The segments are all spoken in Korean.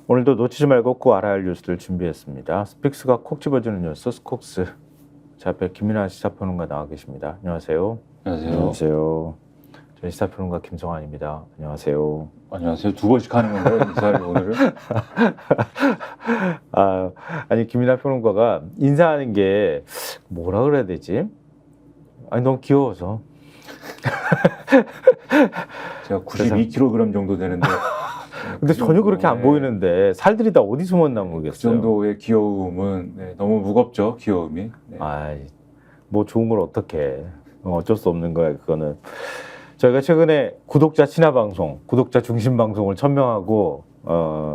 오늘도 놓치지 말고 꼭 알아야 할 뉴스를 준비했습니다. 스픽스가 콕 집어주는 뉴스 스콕스. 제 앞에 김민아 시사평론가 나와 계십니다. 안녕하세요. 안녕하세요. 안녕하세요. 저희 시사평론가 김성환입니다. 안녕하세요. 안녕하세요. 두 번씩 하는 건가요? 인사를 오늘은? 아니 김민아 평론가가 인사하는 게 뭐라 그래야 되지? 아니 너무 귀여워서. 제가 92kg 정도 되는데. 근데 전혀 그렇게 안 보이는데 살들이 다 어디 숨었나 모르겠어요. 그 정도의 귀여움은 너무 무겁죠. 귀여움이. 아이, 뭐 좋은 걸 어떻게 어쩔 수 없는 거야 그거는. 저희가 최근에 구독자 친화 방송, 구독자 중심 방송을 천명하고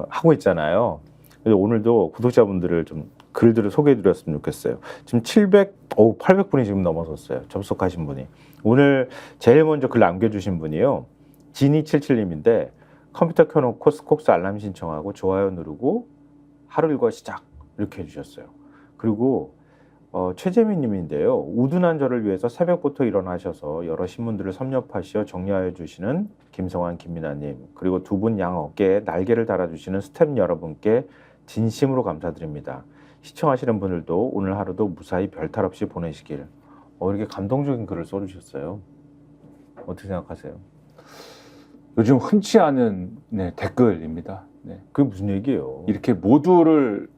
하고 있잖아요. 그래서 오늘도 구독자분들을 좀 글들을 소개해드렸으면 좋겠어요. 지금 800분이 지금 넘어섰어요. 접속하신 분이. 오늘 제일 먼저 글 남겨주신 분이요. 지니77님인데 컴퓨터 켜놓고 스콕스 알람 신청하고 좋아요 누르고 하루 일과 시작 이렇게 해주셨어요. 그리고 최재민 님인데요. 우둔한 저를 위해서 새벽부터 일어나셔서 여러 신문들을 섭렵하시어 정리하여 주시는 김성환, 김민아님, 그리고 두 분 양 어깨에 날개를 달아주시는 스태프 여러분께 진심으로 감사드립니다. 시청하시는 분들도 오늘 하루도 무사히 별탈 없이 보내시길. 이렇게 감동적인 글을 써주셨어요. 어떻게 생각하세요? 요즘 흔치 않은 댓글입니다. 네. 그게 무슨 얘기예요? 이렇게 모두를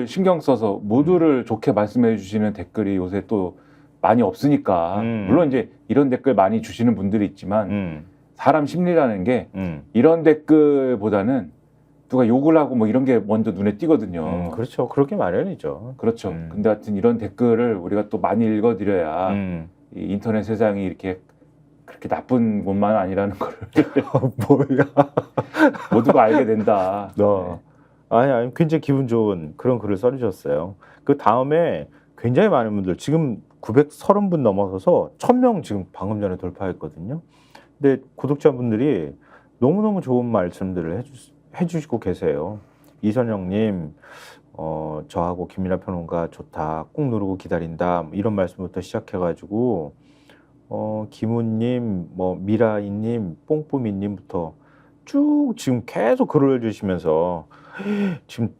신경 써서 모두를 좋게 말씀해 주시는 댓글이 요새 또 많이 없으니까 물론 이제 이런 댓글 많이 주시는 분들이 있지만 사람 심리라는 게 이런 댓글보다는 누가 욕을 하고 뭐 이런 게 먼저 눈에 띄거든요. 그렇죠. 그렇게 마련이죠. 그렇죠. 근데 하여튼 이런 댓글을 우리가 또 많이 읽어드려야 이 인터넷 세상이 이렇게 그렇게 나쁜 곳만 아니라는 걸 뭐야? 모두가 알게 된다. 네. 아니 굉장히 기분 좋은 그런 글을 써주셨어요. 그 다음에 굉장히 많은 분들 지금 930분 넘어서서 1000명 지금 방금 전에 돌파했거든요. 근데 구독자분들이 너무너무 좋은 말씀들을 해주시고 계세요. 이선영님, 저하고 김민아 평론가 좋다, 꾹 누르고 기다린다, 이런 말씀부터 시작해가지고 김우님, 미라이님, 뽕뿌미님부터 쭉 지금 계속 글을 올려주시면서 지금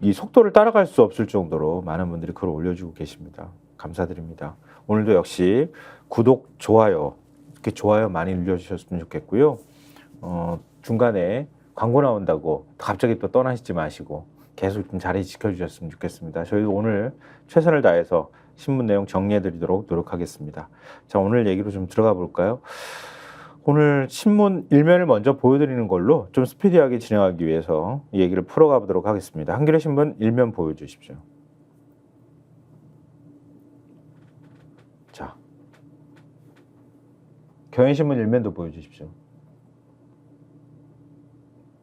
이 속도를 따라갈 수 없을 정도로 많은 분들이 글을 올려주고 계십니다. 감사드립니다. 오늘도 역시 구독, 좋아요, 이렇게 좋아요 많이 눌러주셨으면 좋겠고요. 중간에 광고 나온다고 갑자기 또 떠나시지 마시고 계속 좀 자리 지켜주셨으면 좋겠습니다. 저희도 오늘 최선을 다해서 신문 내용 정리해드리도록 노력하겠습니다. 자, 오늘 얘기로 좀 들어가 볼까요? 오늘 신문 일면을 먼저 보여드리는 걸로 좀 스피디하게 진행하기 위해서 이 얘기를 풀어가 보도록 하겠습니다. 한겨레 신문 일면 보여주십시오. 자, 경향신문 일면도 보여주십시오.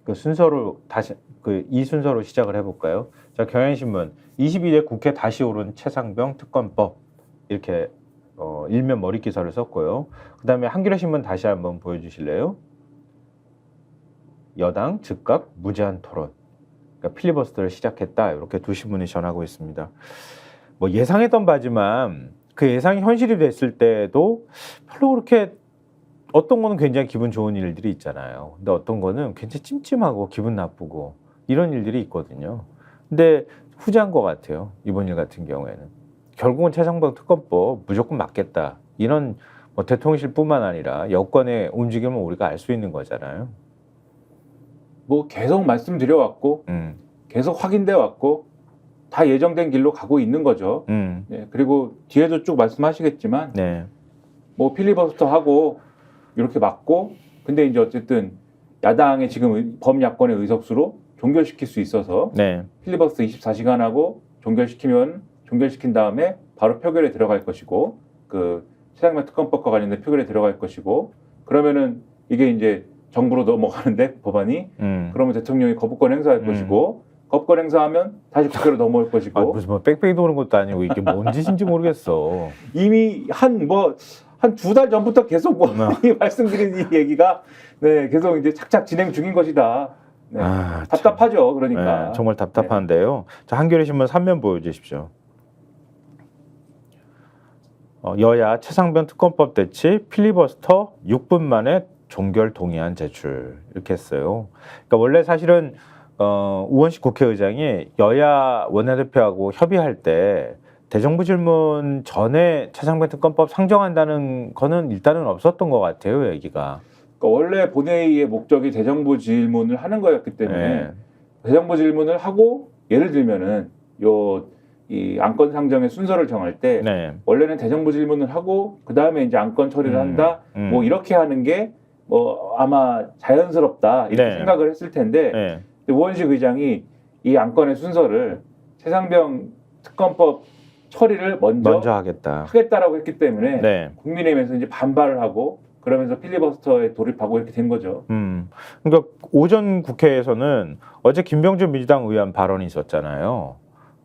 그 순서로 다시 이 순서로 시작을 해볼까요? 자, 경향신문 22대 국회 다시 오른 최상병 특검법 이렇게 일면 머리 기사를 썼고요. 그 다음에 한겨레신문 다시 한번 보여주실래요? 여당 즉각 무제한 토론, 그러니까 필리버스터를 시작했다 이렇게 두 신문이 전하고 있습니다. 뭐 예상했던 바지만 그 예상이 현실이 됐을 때도 별로 그렇게 어떤 거는 굉장히 기분 좋은 일들이 있잖아요. 근데 어떤 거는 굉장히 찜찜하고 기분 나쁘고 이런 일들이 있거든요. 근데 후자인 것 같아요. 이번 일 같은 경우에는. 결국은 최상병 특검법 무조건 맞겠다. 이런 대통령실뿐만 아니라 여권의 움직임을 우리가 알 수 있는 거잖아요. 뭐 계속 말씀드려왔고 계속 확인돼 왔고 다 예정된 길로 가고 있는 거죠. 네, 그리고 뒤에도 쭉 말씀하시겠지만 네. 뭐 필리버스터 하고 이렇게 맞고 근데 이제 어쨌든 야당의 지금 범야권의 의석수로 종결시킬 수 있어서 네. 필리버스터 24시간 하고 종결시킨 다음에 바로 표결에 들어갈 것이고 그 최상병 특검법과 관련된 표결에 들어갈 것이고 그러면은 이게 이제 정부로 넘어가는데 법안이 그러면 대통령이 거부권 행사할 것이고 거부권 행사하면 다시 국회로 넘어올 것이고 무슨 뭐 빽빽이 도는 것도 아니고 이게 뭔 짓인지 모르겠어. 이미 한 2달 전부터 계속 말씀드린 이 얘기가 계속 이제 착착 진행 중인 것이다. 답답하죠. 그러니까. 정말 답답한데요. 자, 한겨레 신문 3면 보여주십시오. 여야 최상병 특검법 대치 필리버스터 6분 만에 종결 동의안 제출 이렇게 했어요. 그러니까 원래 사실은 우원식 국회의장이 여야 원내대표하고 협의할 때 대정부 질문 전에 최상병 특검법 상정한다는 거는 일단은 없었던 것 같아요, 얘기가. 그러니까 원래 본회의의 목적이 대정부 질문을 하는 거였기 때문에 네. 대정부 질문을 하고 예를 들면은 이 안건 상정의 순서를 정할 때 네. 원래는 대정부 질문을 하고 그 다음에 이제 안건 처리를 한다. 뭐 이렇게 하는 게 뭐 아마 자연스럽다 이렇게 네. 생각을 했을 텐데 네. 우원식 의장이 이 안건의 순서를 최상병 특검법 처리를 먼저 하겠다. 하겠다라고 했기 때문에 네. 국민의힘에서 이제 반발을 하고 그러면서 필리버스터에 돌입하고 이렇게 된 거죠. 그러니까 오전 국회에서는 어제 김병준 민주당 의원 발언이 있었잖아요.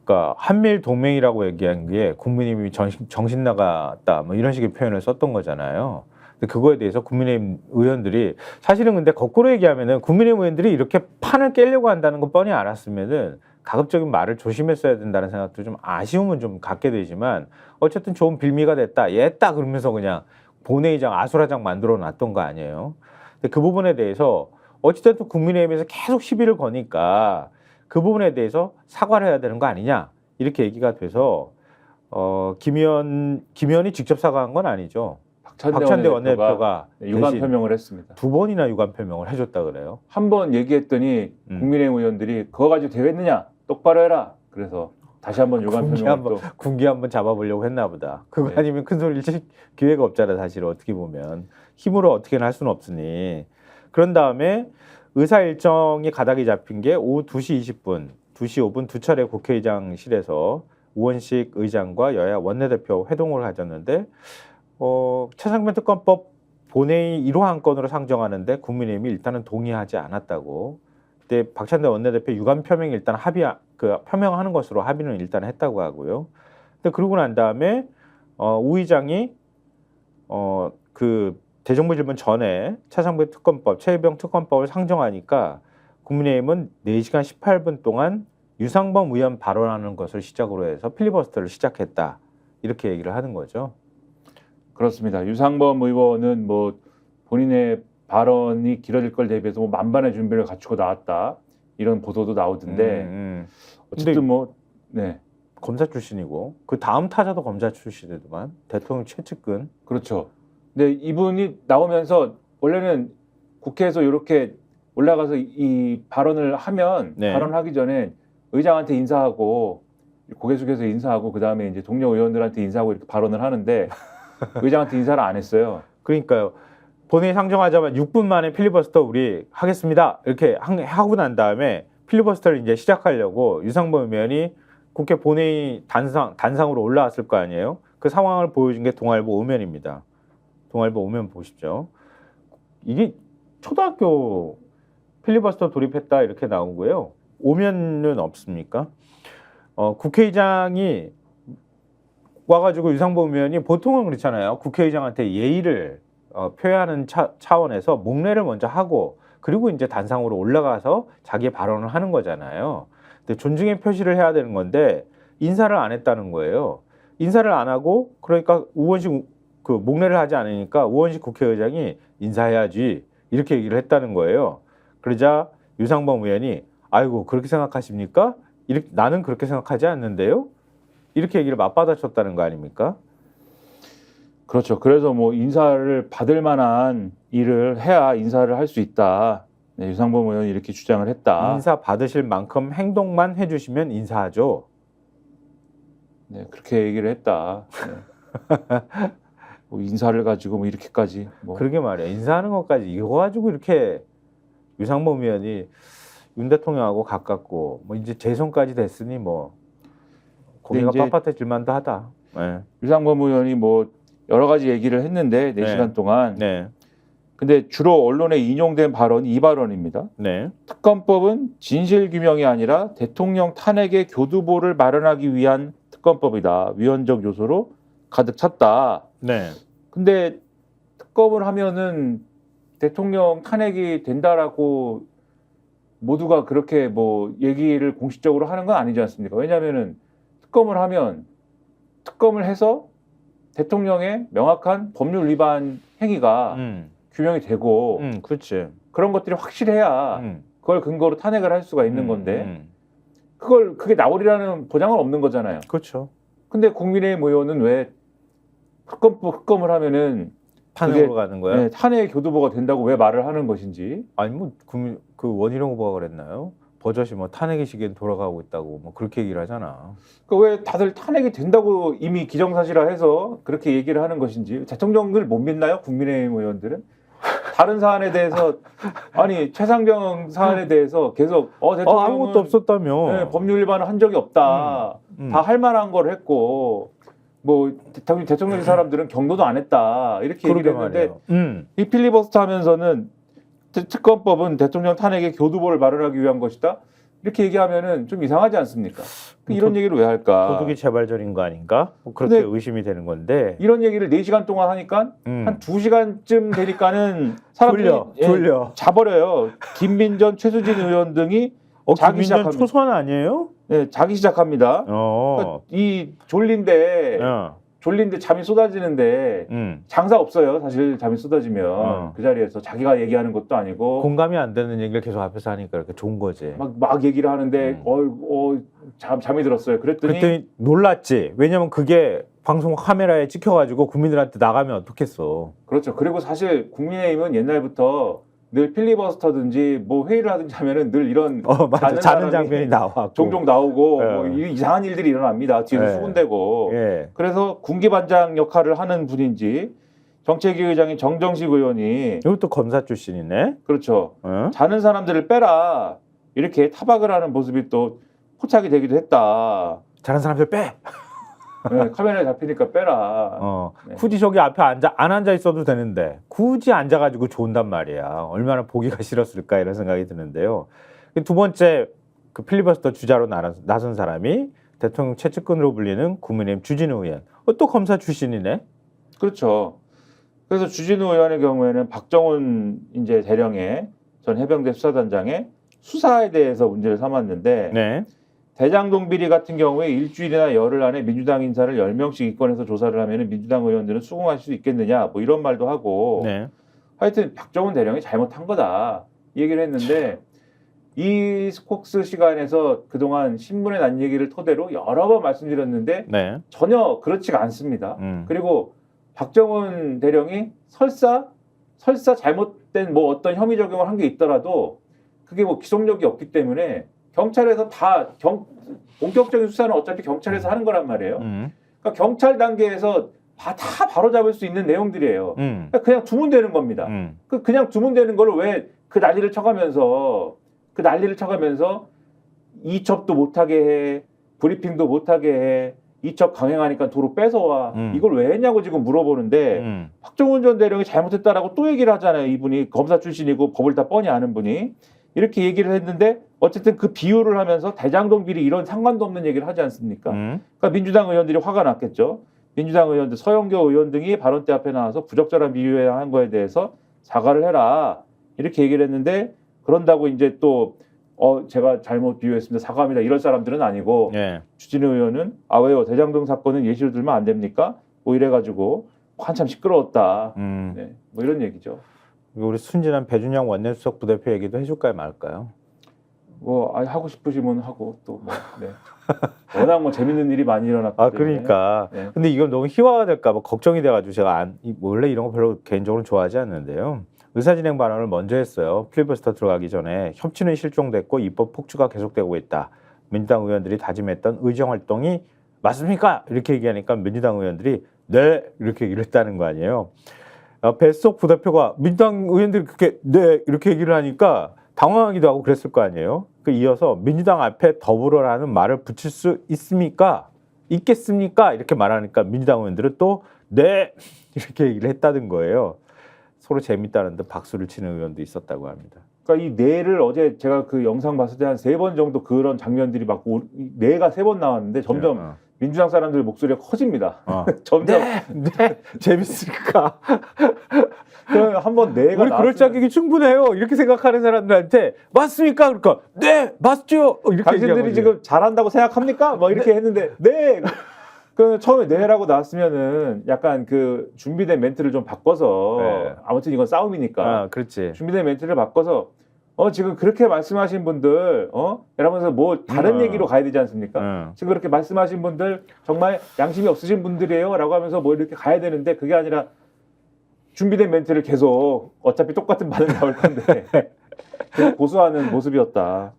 그러니까 한미일 동맹이라고 얘기한 게 국민의힘이 정신 나갔다 뭐 이런 식의 표현을 썼던 거잖아요. 근데 그거에 대해서 국민의힘 의원들이 사실은 근데 거꾸로 얘기하면은 국민의힘 의원들이 이렇게 판을 깨려고 한다는 거 뻔히 알았으면은 가급적인 말을 조심했어야 된다는 생각도 좀 아쉬움은 좀 갖게 되지만 어쨌든 좋은 빌미가 됐다, 얘다 그러면서 그냥 본회의장 아수라장 만들어 놨던 거 아니에요. 근데 그 부분에 대해서 어찌됐든 국민의힘에서 계속 시비를 거니까 그 부분에 대해서 사과를 해야 되는 거 아니냐 이렇게 얘기가 돼서 김의원이 직접 사과한 건 아니죠. 박찬대 원내대표가 유감 대신 표명을 했습니다. 2번이나 유감 표명을 해줬다 그래요. 한 번 얘기했더니 국민의힘 의원들이 그거 가지고 되겠느냐 똑바로 해라. 그래서 다시 한번 유감 표명을 또 군기 한번 잡아보려고 했나 보다. 그거 네. 아니면 큰 소리를 칠 기회가 없잖아 사실 어떻게 보면. 힘으로 어떻게는 할 수는 없으니. 그런 다음에 의사 일정이 가닥이 잡힌 게 오후 2시 20분, 2시 5분 두 차례 국회의장실에서 우원식 의장과 여야 원내대표 회동을 가졌는데 최상병 특검법 본회의 1호 안건으로 상정하는데 국민의힘이 일단은 동의하지 않았다고. 그때 박찬대 원내대표 유감 표명이 일단 표명하는 것으로 합의는 일단 했다고 하고요. 근데 그러고 난 다음에 우 의장이 그 대정부 질문 전에 최상병 특검법을 상정하니까 국민의힘은 4시간 18분 동안 유상범 의원 발언하는 것을 시작으로 해서 필리버스터를 시작했다. 이렇게 얘기를 하는 거죠. 그렇습니다. 유상범 의원은 뭐 본인의 발언이 길어질 걸 대비해서 뭐 만반의 준비를 갖추고 나왔다 이런 보도도 나오던데 어쨌든 뭐 네. 검사 출신이고 그 다음 타자도 검사 출신이더만 대통령 최측근. 그렇죠. 근데 이분이 나오면서 원래는 국회에서 이렇게 올라가서 이 발언을 하면 네. 발언하기 전에 의장한테 인사하고 고개 숙여서 인사하고 그 다음에 이제 동료 의원들한테 인사하고 이렇게 발언을 하는데 의장한테 인사를 안 했어요. 그러니까요. 본회의 상정하자마자 6분 만에 필리버스터 우리 하겠습니다. 이렇게 하고 난 다음에 필리버스터를 이제 시작하려고 유상범 의원이 국회 본회의 단상으로 올라왔을 거 아니에요. 그 상황을 보여준 게 동아일보 오면입니다. 동아일보 오면 보십시오. 이게 초등학교 필리버스터 돌입했다 이렇게 나오고요. 오면은 없습니까? 국회의장이 와가지고 유상범 의원이 보통은 그렇잖아요. 국회의장한테 예의를 표현하는 차원에서 목례를 먼저 하고 그리고 이제 단상으로 올라가서 자기의 발언을 하는 거잖아요. 근데 존중의 표시를 해야 되는 건데 인사를 안 했다는 거예요. 인사를 안 하고 그러니까 우원식 목례를 하지 않으니까 우원식 국회의장이 인사해야지 이렇게 얘기를 했다는 거예요. 그러자 유상범 의원이 아이고 그렇게 생각하십니까? 나는 그렇게 생각하지 않는데요. 이렇게 얘기를 맞받아쳤다는 거 아닙니까? 그렇죠. 그래서 뭐 인사를 받을 만한 일을 해야 인사를 할 수 있다. 네, 유상범 의원이 이렇게 주장을 했다. 인사 받으실 만큼 행동만 해주시면 인사하죠. 네, 그렇게 얘기를 했다. 네. 뭐 인사를 가지고 뭐 이렇게까지. 뭐. 그러게 말이야. 인사하는 것까지 이거 가지고 이렇게 유상범 의원이 윤 대통령하고 가깝고 뭐 이제 재선까지 됐으니 뭐 고개가 빳빳해질 만도 하다. 네. 유상범 의원이 뭐 여러 가지 얘기를 했는데 4시간 동안. 네. 근데 주로 언론에 인용된 발언이 이 발언입니다. 네. 특검법은 진실 규명이 아니라 대통령 탄핵의 교두보를 마련하기 위한 특검법이다. 위헌적 요소로 가득 찼다. 네. 근데 특검을 하면은 대통령 탄핵이 된다라고 모두가 그렇게 뭐 얘기를 공식적으로 하는 건 아니지 않습니까? 왜냐하면은 특검을 하면 특검을 해서 대통령의 명확한 법률 위반 행위가 규명이 되고 그렇지. 그런 것들이 확실해야 그걸 근거로 탄핵을 할 수가 있는 건데 그게 나오리라는 보장은 없는 거잖아요. 그렇죠. 근데 국민의힘 의원은 왜 흑검을 하면은 탄핵으로 가는 거야? 네, 탄핵 교두보가 된다고 왜 말을 하는 것인지. 아니 뭐 그 원희룡 후보가 그랬나요? 버젓이 뭐 탄핵의 시기엔 돌아가고 있다고 뭐 그렇게 얘기를 하잖아. 왜 다들 탄핵이 된다고 이미 기정사실화해서 그렇게 얘기를 하는 것인지. 대통령을 못 믿나요? 국민의힘 의원들은? 다른 사안에 대해서 아니 최상병 사안에 대해서 계속 대통령은 아무것도 없었다며. 네, 법률 위반을 한 적이 없다. 다 할 만한 걸 했고 뭐 대통령 사람들은 경고도 안 했다. 이렇게 얘기를 했는데 이 필리버스터 하면서는 특검법은 대통령 탄핵의 교두보를 마련하기 위한 것이다. 이렇게 얘기하면은 좀 이상하지 않습니까? 이런 얘기를 왜 할까? 도둑이 재발절인 거 아닌가? 뭐 그렇게 의심이 되는 건데. 이런 얘기를 4시간 동안 하니까 한 2시간쯤 되니까는 사람들이 졸려. 자버려요. 김민전, 최수진 의원 등이 자기 김민전 시작합니다. 초선 아니에요? 네, 자기 시작합니다. 그러니까 이 졸린데 잠이 쏟아지는데 장사 없어요. 사실 잠이 쏟아지면 그 자리에서 자기가 얘기하는 것도 아니고 공감이 안 되는 얘기를 계속 앞에서 하니까 이렇게 좋은 거지. 막 얘기를 하는데 잠이 들었어요. 그랬더니 놀랐지. 왜냐면 그게 방송 카메라에 찍혀가지고 국민들한테 나가면 어떻겠어. 그렇죠. 그리고 사실 국민의힘은 옛날부터 늘 필리버스터든지 뭐 회의를 하든지 하면은 늘 이런 맞아. 자는 장면이 나와. 종종 나오고 뭐 이상한 일들이 일어납니다. 뒤에서 수군대고. 그래서 군기반장 역할을 하는 분인지 정책위 의장인 정정식 의원이 이것도 검사 출신이네. 그렇죠. 자는 사람들을 빼라 이렇게 타박을 하는 모습이 또 포착이 되기도 했다. 자는 사람들 빼. 네, 카메라에 잡히니까 빼라. 네. 굳이 저기 앞에 안 앉아 있어도 되는데 굳이 앉아가지고 좋은단 말이야. 얼마나 보기가 싫었을까 이런 생각이 드는데요. 두 번째 그 필리버스터 주자로 나선 사람이 대통령 최측근으로 불리는 국민의힘 주진우 의원. 또 검사 출신이네. 그렇죠. 그래서 주진우 의원의 경우에는 박정훈 이제 대령의 전 해병대 수사단장의 수사에 대해서 문제를 삼았는데. 네. 대장동 비리 같은 경우에 일주일이나 열흘 안에 민주당 인사를 10명씩 입건해서 조사를 하면 민주당 의원들은 수긍하실 수 있겠느냐 뭐 이런 말도 하고 하여튼 박정훈 대령이 잘못한 거다 이 얘기를 했는데 이 스콕스 시간에서 그동안 신문에 난 얘기를 토대로 여러 번 말씀드렸는데 전혀 그렇지가 않습니다. 그리고 박정훈 대령이 설사 잘못된 뭐 어떤 혐의 적용을 한 게 있더라도 그게 뭐 기속력이 없기 때문에 경찰에서 다 본격적인 수사는 어차피 경찰에서 하는 거란 말이에요. 그러니까 경찰 단계에서 다 바로 잡을 수 있는 내용들이에요. 그러니까 그냥 두면 되는 겁니다. 그냥 두면 되는 걸 왜 그 난리를 쳐가면서 이첩도 못하게 해, 브리핑도 못하게 해, 이첩 강행하니까 도로 뺏어와. 이걸 왜 했냐고 지금 물어보는데 박정훈 전 대령이 잘못했다라고 또 얘기를 하잖아요. 이분이 검사 출신이고 법을 다 뻔히 아는 분이. 이렇게 얘기를 했는데 어쨌든 그 비유를 하면서 대장동 비리 이런 상관도 없는 얘기를 하지 않습니까? 그러니까 민주당 의원들이 화가 났겠죠. 민주당 의원들 서영교 의원 등이 발언대 앞에 나와서 부적절한 비유에 한 거에 대해서 사과를 해라 이렇게 얘기를 했는데 그런다고 이제 또 제가 잘못 비유했습니다. 사과합니다. 이럴 사람들은 아니고 주진우 의원은 왜요? 대장동 사건은 예시로 들면 안 됩니까? 뭐 이래가지고 한참 시끄러웠다. 네, 뭐 이런 얘기죠. 우리 순진한 배준영 원내수석 부대표 얘기도 해줄까요 말까요? 뭐 하고 싶으시면 하고 또 뭐 워낙 뭐 재밌는 일이 많이 일어났기 때문에. 그러니까. 근데 이건 너무 희화가 될까 봐 걱정이 돼가지고 제가 원래 이런 거 별로 개인적으로 좋아하지 않는데요. 의사진행 발언을 먼저 했어요. 필리버스터 들어가기 전에 협치는 실종됐고 입법 폭주가 계속되고 있다. 민주당 의원들이 다짐했던 의정 활동이 맞습니까? 이렇게 얘기하니까 민주당 의원들이 네 이렇게 얘기를 했다는 거 아니에요. 배수석 부대표가 민주당 의원들이 이렇게 얘기를 하니까 당황하기도 하고 그랬을 거 아니에요. 이어서 민주당 앞에 더불어라는 말을 붙일 수 있겠습니까? 이렇게 말하니까 민주당 의원들은 또 네 이렇게 얘기를 했다는 거예요. 서로 재밌다는데 박수를 치는 의원도 있었다고 합니다. 그러니까 이 네를 어제 제가 그 영상 봤을 때 한 3번 정도 그런 장면들이 막 네가 3번 나왔는데 점점 민주당 사람들 목소리가 커집니다. 점점 재밌으니까. 그럼 한번 네가 우리 그럴 자격이 충분해요. 이렇게 생각하는 사람들한테 맞습니까? 그러니까 네 맞죠. 이렇게 당신들이 지금 잘한다고 생각합니까? 뭐 이렇게 했는데 네. 그 처음에 내라고 나왔으면은 약간 그 준비된 멘트를 좀 바꿔서 네. 아무튼 이건 싸움이니까 아, 그렇지. 준비된 멘트를 바꿔서 지금 그렇게 말씀하신 분들 이러면서 뭐 다른 얘기로 가야 되지 않습니까? 지금 그렇게 말씀하신 분들 정말 양심이 없으신 분들이에요라고 하면서 뭐 이렇게 가야 되는데 그게 아니라 준비된 멘트를 계속 어차피 똑같은 반응 나올 건데 계속 고수하는 모습이었다.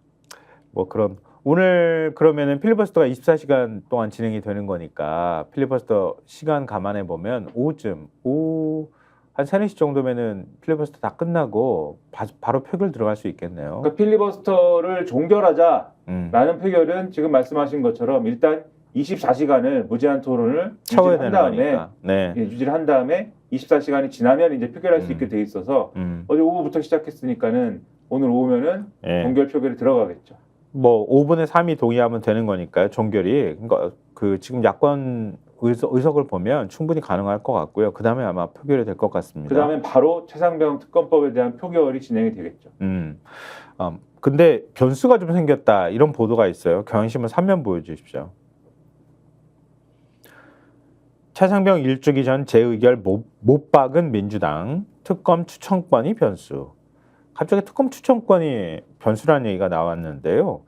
뭐 그런 오늘 그러면은 필리버스터가 24시간 동안 진행이 되는 거니까 필리버스터 시간 감안해 보면 오후 한 3, 4시 정도면은 필리버스터 다 끝나고 바로 표결 들어갈 수 있겠네요. 그러니까 필리버스터를 종결하자라는 표결은 지금 말씀하신 것처럼 일단 24시간을 무제한 토론을 채워야 유지를 한 되는 다음에 거니까. 네. 유지를 한 다음에 24시간이 지나면 이제 표결할 수 있게 돼 있어서 어제 오후부터 시작했으니까는 오늘 오후면은 예. 종결 표결이 들어가겠죠. 뭐 5분의 3이 동의하면 되는 거니까요. 종결이. 그러니까 그 지금 야권 의석을 보면 충분히 가능할 것 같고요. 그 다음에 아마 표결이 될 것 같습니다. 그 다음에 바로 최상병 특검법에 대한 표결이 진행이 되겠죠. 근데 변수가 좀 생겼다 이런 보도가 있어요. 경향신문 3면 보여주십시오. 최상병 일주기 전 재의결 못 박은 민주당 특검 추천권이 변수. 갑자기 특검 추천권이 변수라는 얘기가 나왔는데요.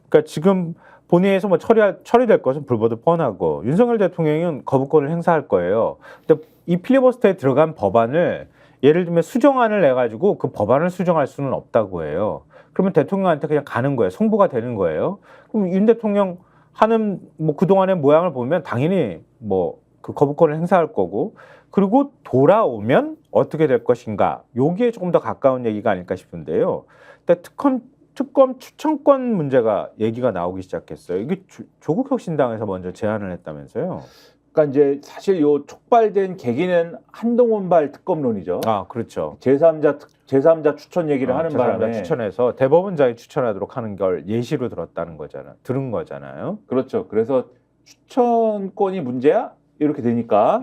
그러니까 지금 본회의에서 뭐 처리될 것은 불보듯 뻔하고 윤석열 대통령은 거부권을 행사할 거예요. 근데 이 필리버스터에 들어간 법안을 예를 들면 수정안을 내가지고 그 법안을 수정할 수는 없다고 해요. 그러면 대통령한테 그냥 가는 거예요. 송부가 되는 거예요. 그럼 윤 대통령 하는 뭐 그동안의 모양을 보면 당연히 뭐 그 거부권을 행사할 거고 그리고 돌아오면 어떻게 될 것인가 여기에 조금 더 가까운 얘기가 아닐까 싶은데요. 근데 특검 추천권 문제가 얘기가 나오기 시작했어요. 이게 조국 혁신당에서 먼저 제안을 했다면서요. 그러니까 이제 사실 요 촉발된 계기는 한동훈발 특검론이죠. 아, 그렇죠. 제3자 추천 얘기를 하는 제3자 바람에 추천해서 대법원장이 추천하도록 하는 걸 예시로 들은 거잖아요. 그렇죠. 그래서 추천권이 문제야? 이렇게 되니까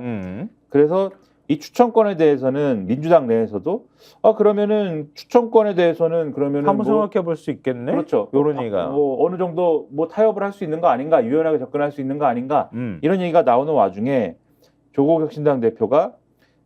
그래서 이 추천권에 대해서는 민주당 내에서도 그러면은 추천권에 대해서는 그러면은 한번 생각해 볼 수 있겠네. 그렇죠. 이런 얘기가 뭐 어느 정도 뭐 타협을 할 수 있는 거 아닌가, 유연하게 접근할 수 있는 거 아닌가 이런 얘기가 나오는 와중에 조국 혁신당 대표가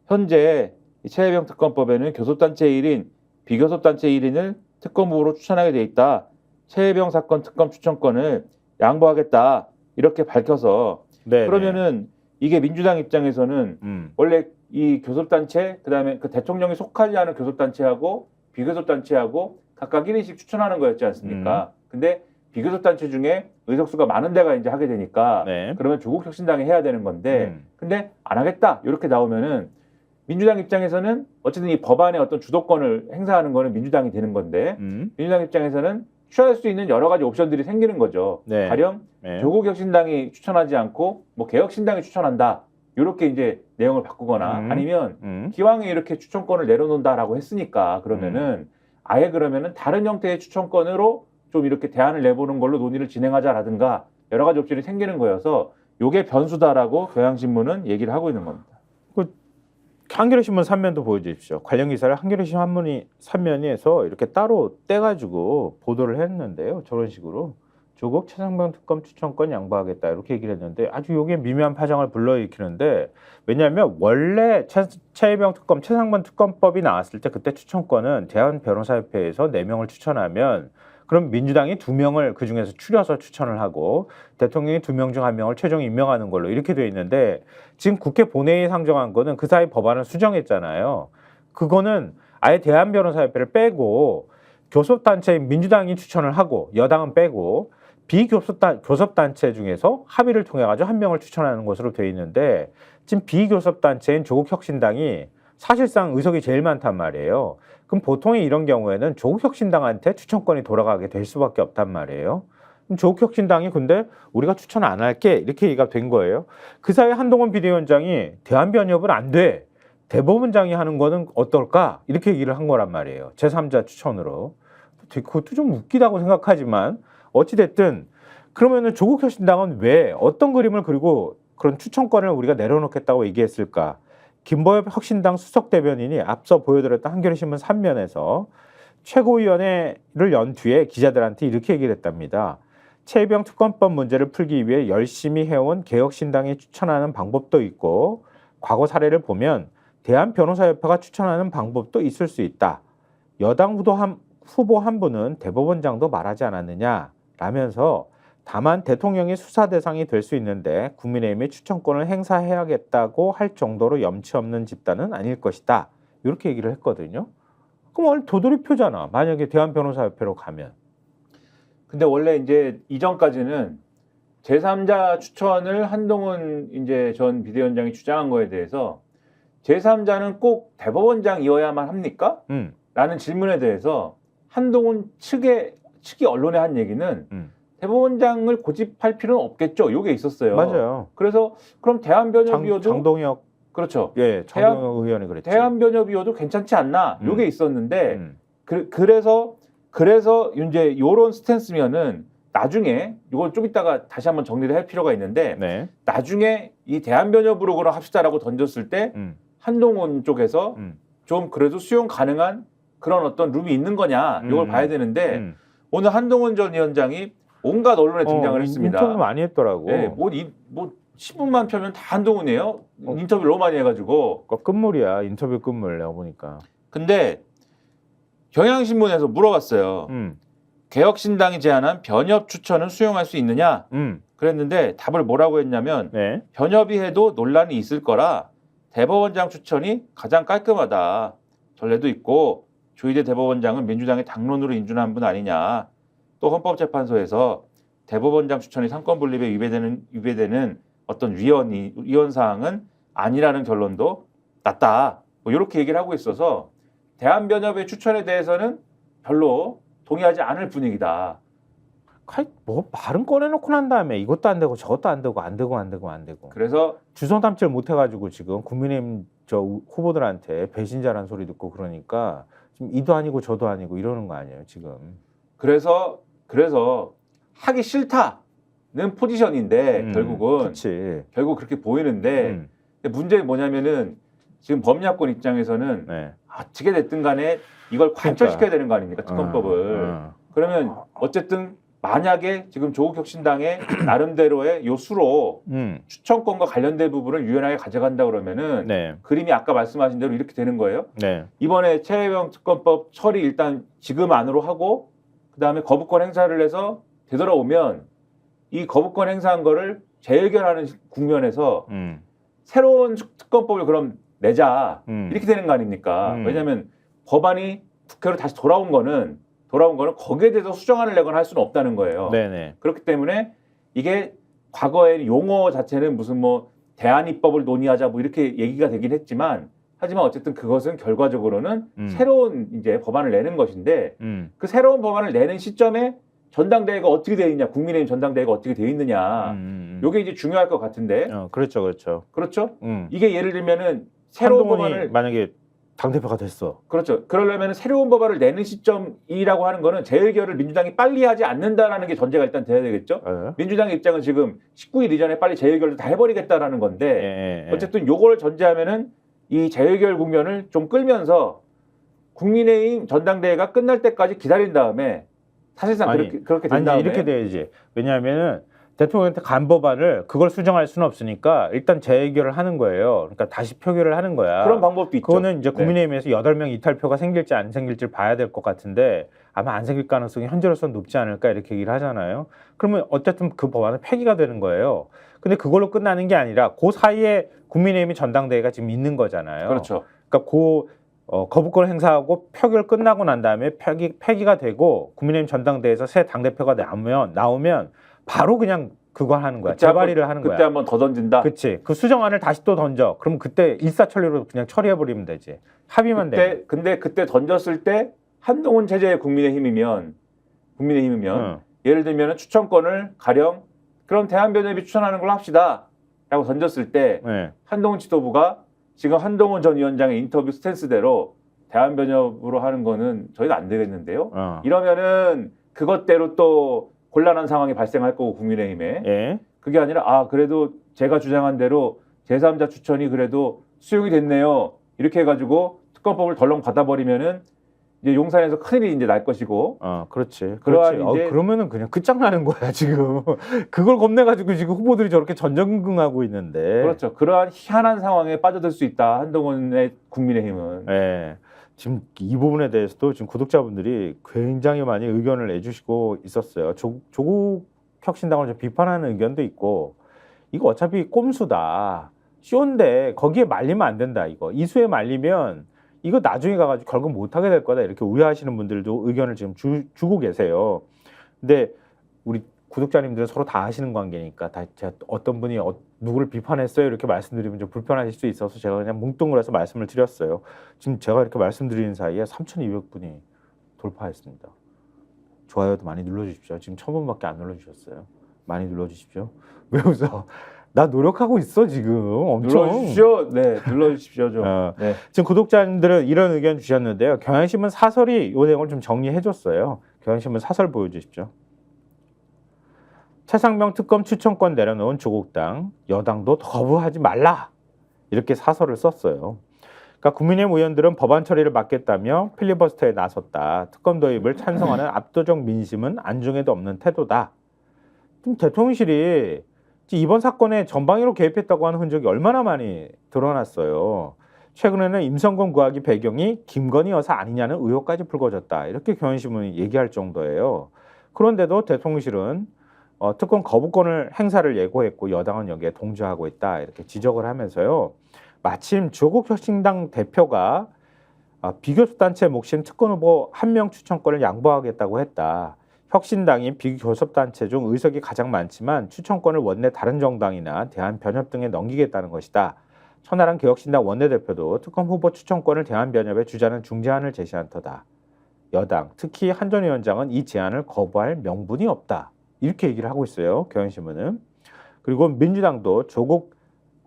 현재 최혜병 특검법에는 교섭단체 1인, 비교섭단체 1인을 특검으로 추천하게 돼 있다. 최혜병 사건 특검 추천권을 양보하겠다 이렇게 밝혀서 네네. 그러면은 이게 민주당 입장에서는 원래 이 교섭단체 그다음에 그 대통령이 속하지 않은 교섭단체하고 비교섭단체하고 각각 1인씩 추천하는 거였지 않습니까? 근데 비교섭단체 중에 의석수가 많은 데가 이제 하게 되니까 네. 그러면 조국 혁신당이 해야 되는 건데 근데 안 하겠다 이렇게 나오면은 민주당 입장에서는 어쨌든 이 법안의 어떤 주도권을 행사하는 거는 민주당이 되는 건데 민주당 입장에서는 취할 수 있는 여러 가지 옵션들이 생기는 거죠. 네. 가령 네. 조국 혁신당이 추천하지 않고 뭐 개혁신당이 추천한다. 이렇게 이제 내용을 바꾸거나 아니면 기왕에 이렇게 추천권을 내려놓는다라고 했으니까 그러면은 아예 그러면은 다른 형태의 추천권으로 좀 이렇게 대안을 내보는 걸로 논의를 진행하자라든가 여러 가지 옵션이 생기는 거여서 요게 변수다라고 경향신문은 얘기를 하고 있는 겁니다. 한겨레신문 3면도 보여주십시오. 관련 기사를 한겨레신문 3면에서 이렇게 따로 떼가지고 보도를 했는데요. 저런 식으로 조국 최상병 특검 추천권 양보하겠다 이렇게 얘기를 했는데 아주 이게 미묘한 파장을 불러일으키는데 왜냐하면 원래 최혜병 특검 최상병 특검법이 나왔을 때 그때 추천권은 대한변호사협회에서 4명을 추천하면 그럼 민주당이 2명을 그중에서 추려서 추천을 하고 대통령이 2명 중 1명을 최종 임명하는 걸로 이렇게 돼 있는데 지금 국회 본회의에 상정한 거는 그 사이 법안을 수정했잖아요. 그거는 아예 대한변호사협회를 빼고 교섭단체인 민주당이 추천을 하고 여당은 빼고 비교섭단체 중에서 합의를 통해 가지고 1명을 추천하는 것으로 돼 있는데 지금 비교섭단체인 조국혁신당이 사실상 의석이 제일 많단 말이에요. 그럼 보통의 이런 경우에는 조국혁신당한테 추천권이 돌아가게 될 수밖에 없단 말이에요. 그럼 조국혁신당이 근데 우리가 추천 안 할게 이렇게 얘기가 된 거예요. 그 사이에 한동훈 비대위원장이 대한변협은 안 돼. 대법원장이 하는 거는 어떨까? 이렇게 얘기를 한 거란 말이에요. 제3자 추천으로. 그것도 좀 웃기다고 생각하지만 어찌됐든 그러면은 조국혁신당은 왜 어떤 그림을 그리고 그런 추천권을 우리가 내려놓겠다고 얘기했을까? 김보엽 혁신당 수석대변인이 앞서 보여드렸던 한겨레신문 3면에서 최고위원회를 연 뒤에 기자들한테 이렇게 얘기를 했답니다. 최혜병 특검법 문제를 풀기 위해 열심히 해온 개혁신당이 추천하는 방법도 있고 과거 사례를 보면 대한변호사협회가 추천하는 방법도 있을 수 있다. 여당 후보 한 분은 대법원장도 말하지 않았느냐 라면서 다만 대통령이 수사 대상이 될 수 있는데 국민의힘이 추천권을 행사해야겠다고 할 정도로 염치 없는 집단은 아닐 것이다. 이렇게 얘기를 했거든요. 그럼 원래 도돌이표잖아. 만약에 대한변호사협회로 가면. 근데 원래 이제 이전까지는 제3자 추천을 한동훈 이제 전 비대위원장이 주장한 거에 대해서 제3자는 꼭 대법원장이어야만 합니까? 라는 질문에 대해서 한동훈 측이 언론에 한 얘기는 대법원장을 고집할 필요는 없겠죠. 요게 있었어요. 맞아요. 그래서 그럼 대한변협위원도 장동혁 그렇죠. 예, 장동혁 의원이 그랬죠. 대한변협위원도 괜찮지 않나? 요게 있었는데 그래서 이제 요런 스탠스면은 나중에 이걸 좀 이따가 다시 한번 정리를 할 필요가 있는데 네. 나중에 이 대한변협으로 그럼 합시다라고 던졌을 때 한동훈 쪽에서 좀 그래도 수용 가능한 그런 어떤 룸이 있는 거냐 이걸 봐야 되는데 오늘 한동훈 전 위원장이 온갖 언론에 등장을 했습니다. 인터뷰 많이 했더라고. 네, 뭐 신문만 펴면 다 한동훈이에요. 인터뷰를 너무 많이 해가지고. 끝물이야. 인터뷰 끝물 내가 보니까. 근데 경향신문에서 물어봤어요. 개혁신당이 제안한 변협 추천은 수용할 수 있느냐? 그랬는데 답을 뭐라고 했냐면 네. 변협이 해도 논란이 있을 거라 대법원장 추천이 가장 깔끔하다. 전례도 있고 조희대 대법원장은 민주당의 당론으로 인준한 분 아니냐. 또 헌법재판소에서 대법원장 추천이 상권 분립에 위배되는 어떤 위헌 사항은 아니라는 결론도 났다. 뭐 이렇게 얘기를 하고 있어서 대한변협의 추천에 대해서는 별로 동의하지 않을 분위기다. 뭐 말은 꺼내놓고 난 다음에 이것도 안 되고 저것도 안 되고 안 되고. 그래서 주선 담질 못해가지고 지금 국민의힘 저 후보들한테 배신자란 소리 듣고 그러니까 지금 이도 아니고 저도 아니고 이러는 거 아니에요 지금. 그래서 하기 싫다는 포지션인데 결국은 그치. 결국 그렇게 보이는데 근데 문제는 뭐냐면은 지금 범야권 입장에서는 네. 어떻게 됐든 간에 이걸 관철시켜야 되는 거 아닙니까 특검법을. 그러면 어쨌든 만약에 지금 조국 혁신당의 나름대로의 요 수로 추천권과 관련된 부분을 유연하게 가져간다 그러면은 네. 그림이 아까 말씀하신 대로 이렇게 되는 거예요. 네. 이번에 최혜병 특검법 처리 일단 지금 안으로 하고 그다음에 거부권 행사를 해서 되돌아오면 이 거부권 행사한 거를 재해결하는 국면에서 새로운 특검법을 그럼 내자 이렇게 되는 거 아닙니까? 왜냐하면 법안이 국회로 다시 돌아온 거는 거기에 대해서 수정안을 내거나 할 수는 없다는 거예요. 네네. 그렇기 때문에 이게 과거의 용어 자체는 무슨 뭐 대안입법을 논의하자 뭐 이렇게 얘기가 되긴 했지만 하지만 어쨌든 그것은 결과적으로는 새로운 이제 법안을 내는 것인데 그 새로운 법안을 내는 시점에 전당대회가 어떻게 되어 있냐, 국민의힘 전당대회가 어떻게 되어 있느냐, 이게 이제 중요할 것 같은데. 그렇죠. 그렇죠. 이게 예를 들면은 새로운 법안을 만약에 당대표가 됐어. 그렇죠. 그러려면 새로운 법안을 내는 시점이라고 하는 거는 재의결을 민주당이 빨리 하지 않는다라는 게 전제가 일단 돼야 되겠죠. 민주당의 입장은 지금 19일 이전에 빨리 재의결을 다 해버리겠다라는 건데 어쨌든 요거를 전제하면은 이 재의결 국면을 좀 끌면서 국민의힘 전당대회가 끝날 때까지 기다린 다음에 사실상 그렇게 된 다음에 이렇게 돼야지. 왜냐하면은 대통령한테 간 법안을 그걸 수정할 수는 없으니까 일단 재의결을 하는 거예요. 그러니까 다시 표결을 하는 거야. 그런 방법도 있죠. 그거는 이제 국민의힘에서 8명 이탈표가 생길지 안 생길지 봐야 될 것 같은데 아마 안 생길 가능성이 현재로서는 높지 않을까 이렇게 얘기를 하잖아요. 그러면 어쨌든 그 법안은 폐기가 되는 거예요. 근데 그걸로 끝나는 게 아니라 그 사이에 국민의힘이 전당대회가 지금 있는 거잖아요. 그렇죠. 그러니까 거부권 행사하고 표결 끝나고 난 다음에 폐기가 되고 국민의힘 전당대회에서 새 당대표가 나오면 바로 그냥 그거 하는 거야. 재발의를 하는 거야. 그때 한번 더 던진다. 그렇지. 그 수정안을 다시 또 던져. 그럼 그때 일사천리로 그냥 처리해버리면 되지. 합의만 돼. 근데 그때 던졌을 때 한동훈 체제의 국민의힘이면 예를 들면 추천권을 가령 그럼 대한변협이 추천하는 걸로 합시다라고 던졌을 때 한동훈 지도부가 지금 한동훈 전 위원장의 인터뷰 스탠스대로 대한변협으로 하는 거는 저희가 안 되겠는데요. 이러면은 그것대로 또 곤란한 상황이 발생할 거고 국민의힘에 그게 아니라 그래도 제가 주장한 대로 제3자 추천이 그래도 수용이 됐네요. 이렇게 해가지고 특검법을 덜렁 받아버리면은 이제 용산에서 큰일이 이제 날 것이고. 그렇지. 그러한 그렇지. 이제 그러면은 그냥 끝장나는 거야, 지금. 그걸 겁내가지고 지금 후보들이 저렇게 전전긍긍하고 있는데. 그렇죠. 그러한 희한한 상황에 빠져들 수 있다. 한동훈의 국민의힘은. 예. 지금 이 부분에 대해서도 지금 구독자분들이 굉장히 많이 의견을 내주시고 있었어요. 조국 혁신당을 좀 비판하는 의견도 있고, 이거 어차피 꼼수다. 쇼인데 거기에 말리면 안 된다. 이거 이수에 말리면 이거 나중에 가가지고 결국 못하게 될 거다. 이렇게 우려하시는 분들도 의견을 지금 주고 계세요. 근데 우리 구독자님들은 서로 다 아시는 관계니까 다 제가 어떤 분이 누구를 비판했어요 이렇게 말씀드리면 좀 불편하실 수 있어서 제가 그냥 뭉뚱그려서 말씀을 드렸어요. 지금 제가 이렇게 말씀드리는 사이에 3,200분이 돌파했습니다. 좋아요도 많이 눌러주십시오. 지금 1,000분밖에 안 눌러주셨어요. 많이 눌러주십시오. 왜 웃어? 나 노력하고 있어 지금 엄청. 눌러주십시오. 네, 눌러주십시오 좀. 네. 지금 구독자님들은 이런 의견 주셨는데요. 경향신문 사설이 이 내용을 좀 정리해줬어요. 경향신문 사설 보여주십시오. 최상병 특검 추천권 내려놓은 조국당, 여당도 거부하지 말라 이렇게 사설을 썼어요. 그러니까 국민의힘 의원들은 법안 처리를 막겠다며 필리버스터에 나섰다. 특검 도입을 찬성하는 압도적 민심은 안중에도 없는 태도다. 좀 대통령실이 이번 사건에 전방위로 개입했다고 하는 흔적이 얼마나 많이 드러났어요. 최근에는 임성근 구하기 배경이 김건희 여사 아니냐는 의혹까지 불거졌다. 이렇게 경향신문이 얘기할 정도예요. 그런데도 대통령실은 특검 거부권을 행사를 예고했고 여당은 여기에 동조하고 있다. 이렇게 지적을 하면서요. 마침 조국 혁신당 대표가 비교섭단체 몫인 특검 후보 1명 추천권을 양보하겠다고 했다. 혁신당이 비교섭단체 중 의석이 가장 많지만 추천권을 원내 다른 정당이나 대한변협 등에 넘기겠다는 것이다. 천하람 개혁신당 원내대표도 특검 후보 추천권을 대한변협에 주자는 중재안을 제시한 터다. 여당, 특히 한 전 위원장은 이 제안을 거부할 명분이 없다. 이렇게 얘기를 하고 있어요. 경향신문은. 그리고 민주당도 조국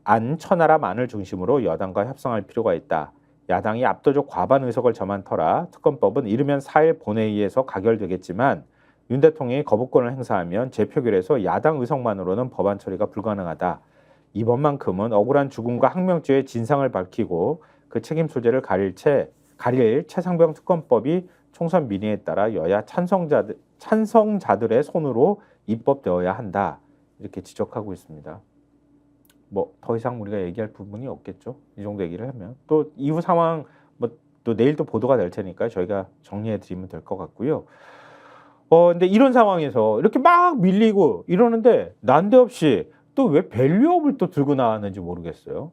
안, 천하람 안을 중심으로 여당과 협상할 필요가 있다. 야당이 압도적 과반 의석을 점한 터라 특검법은 이르면 4일 본회의에서 가결되겠지만 윤 대통령이 거부권을 행사하면 재표결에서 야당 의석만으로는 법안 처리가 불가능하다. 이번만큼은 억울한 죽음과 항명죄의 진상을 밝히고 그 책임 소재를 가릴 최상병 특검법이 총선 민의에 따라 여야 찬성자들의 손으로 입법되어야 한다. 이렇게 지적하고 있습니다. 뭐 더 이상 우리가 얘기할 부분이 없겠죠. 이 정도 얘기를 하면 또 이후 상황 뭐 또 내일 또 보도가 될 테니까 저희가 정리해 드리면 될 것 같고요. 근데 이런 상황에서 이렇게 막 밀리고 이러는데 난데없이 또 왜 밸류업을 또 들고 나왔는지 모르겠어요.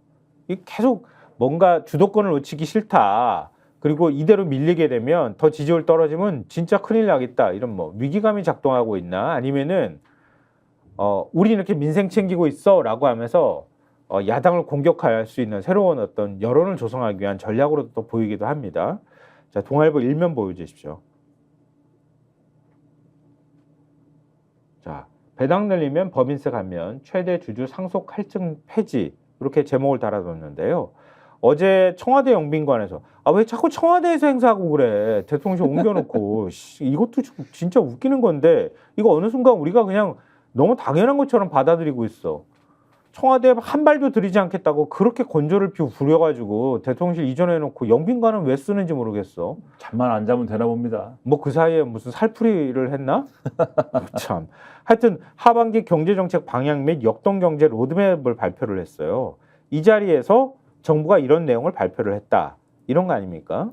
이 계속 뭔가 주도권을 놓치기 싫다. 그리고 이대로 밀리게 되면 더 지지율 떨어지면 진짜 큰일 나겠다. 이런 뭐 위기감이 작동하고 있나 아니면은 우리 이렇게 민생 챙기고 있어라고 하면서 야당을 공격할 수 있는 새로운 어떤 여론을 조성하기 위한 전략으로도 또 보이기도 합니다. 자, 동아일보 일면 보여주십시오. 자, 배당 늘리면 법인세 감면, 최대 주주 상속 할증 폐지 이렇게 제목을 달아뒀는데요. 어제 청와대 영빈관에서 왜 자꾸 청와대에서 행사하고 그래. 대통령실 옮겨놓고 이것도 진짜 웃기는 건데 이거 어느 순간 우리가 그냥 너무 당연한 것처럼 받아들이고 있어. 청와대에 한 발도 들이지 않겠다고 그렇게 건조를 부려가지고 대통령실 이전해놓고 영빈관은 왜 쓰는지 모르겠어. 잠만 안 자면 되나 봅니다. 뭐 그 사이에 무슨 살풀이를 했나? 참. 하여튼 하반기 경제정책 방향 및 역동경제 로드맵을 발표를 했어요. 이 자리에서 정부가 이런 내용을 발표를 했다. 이런 거 아닙니까?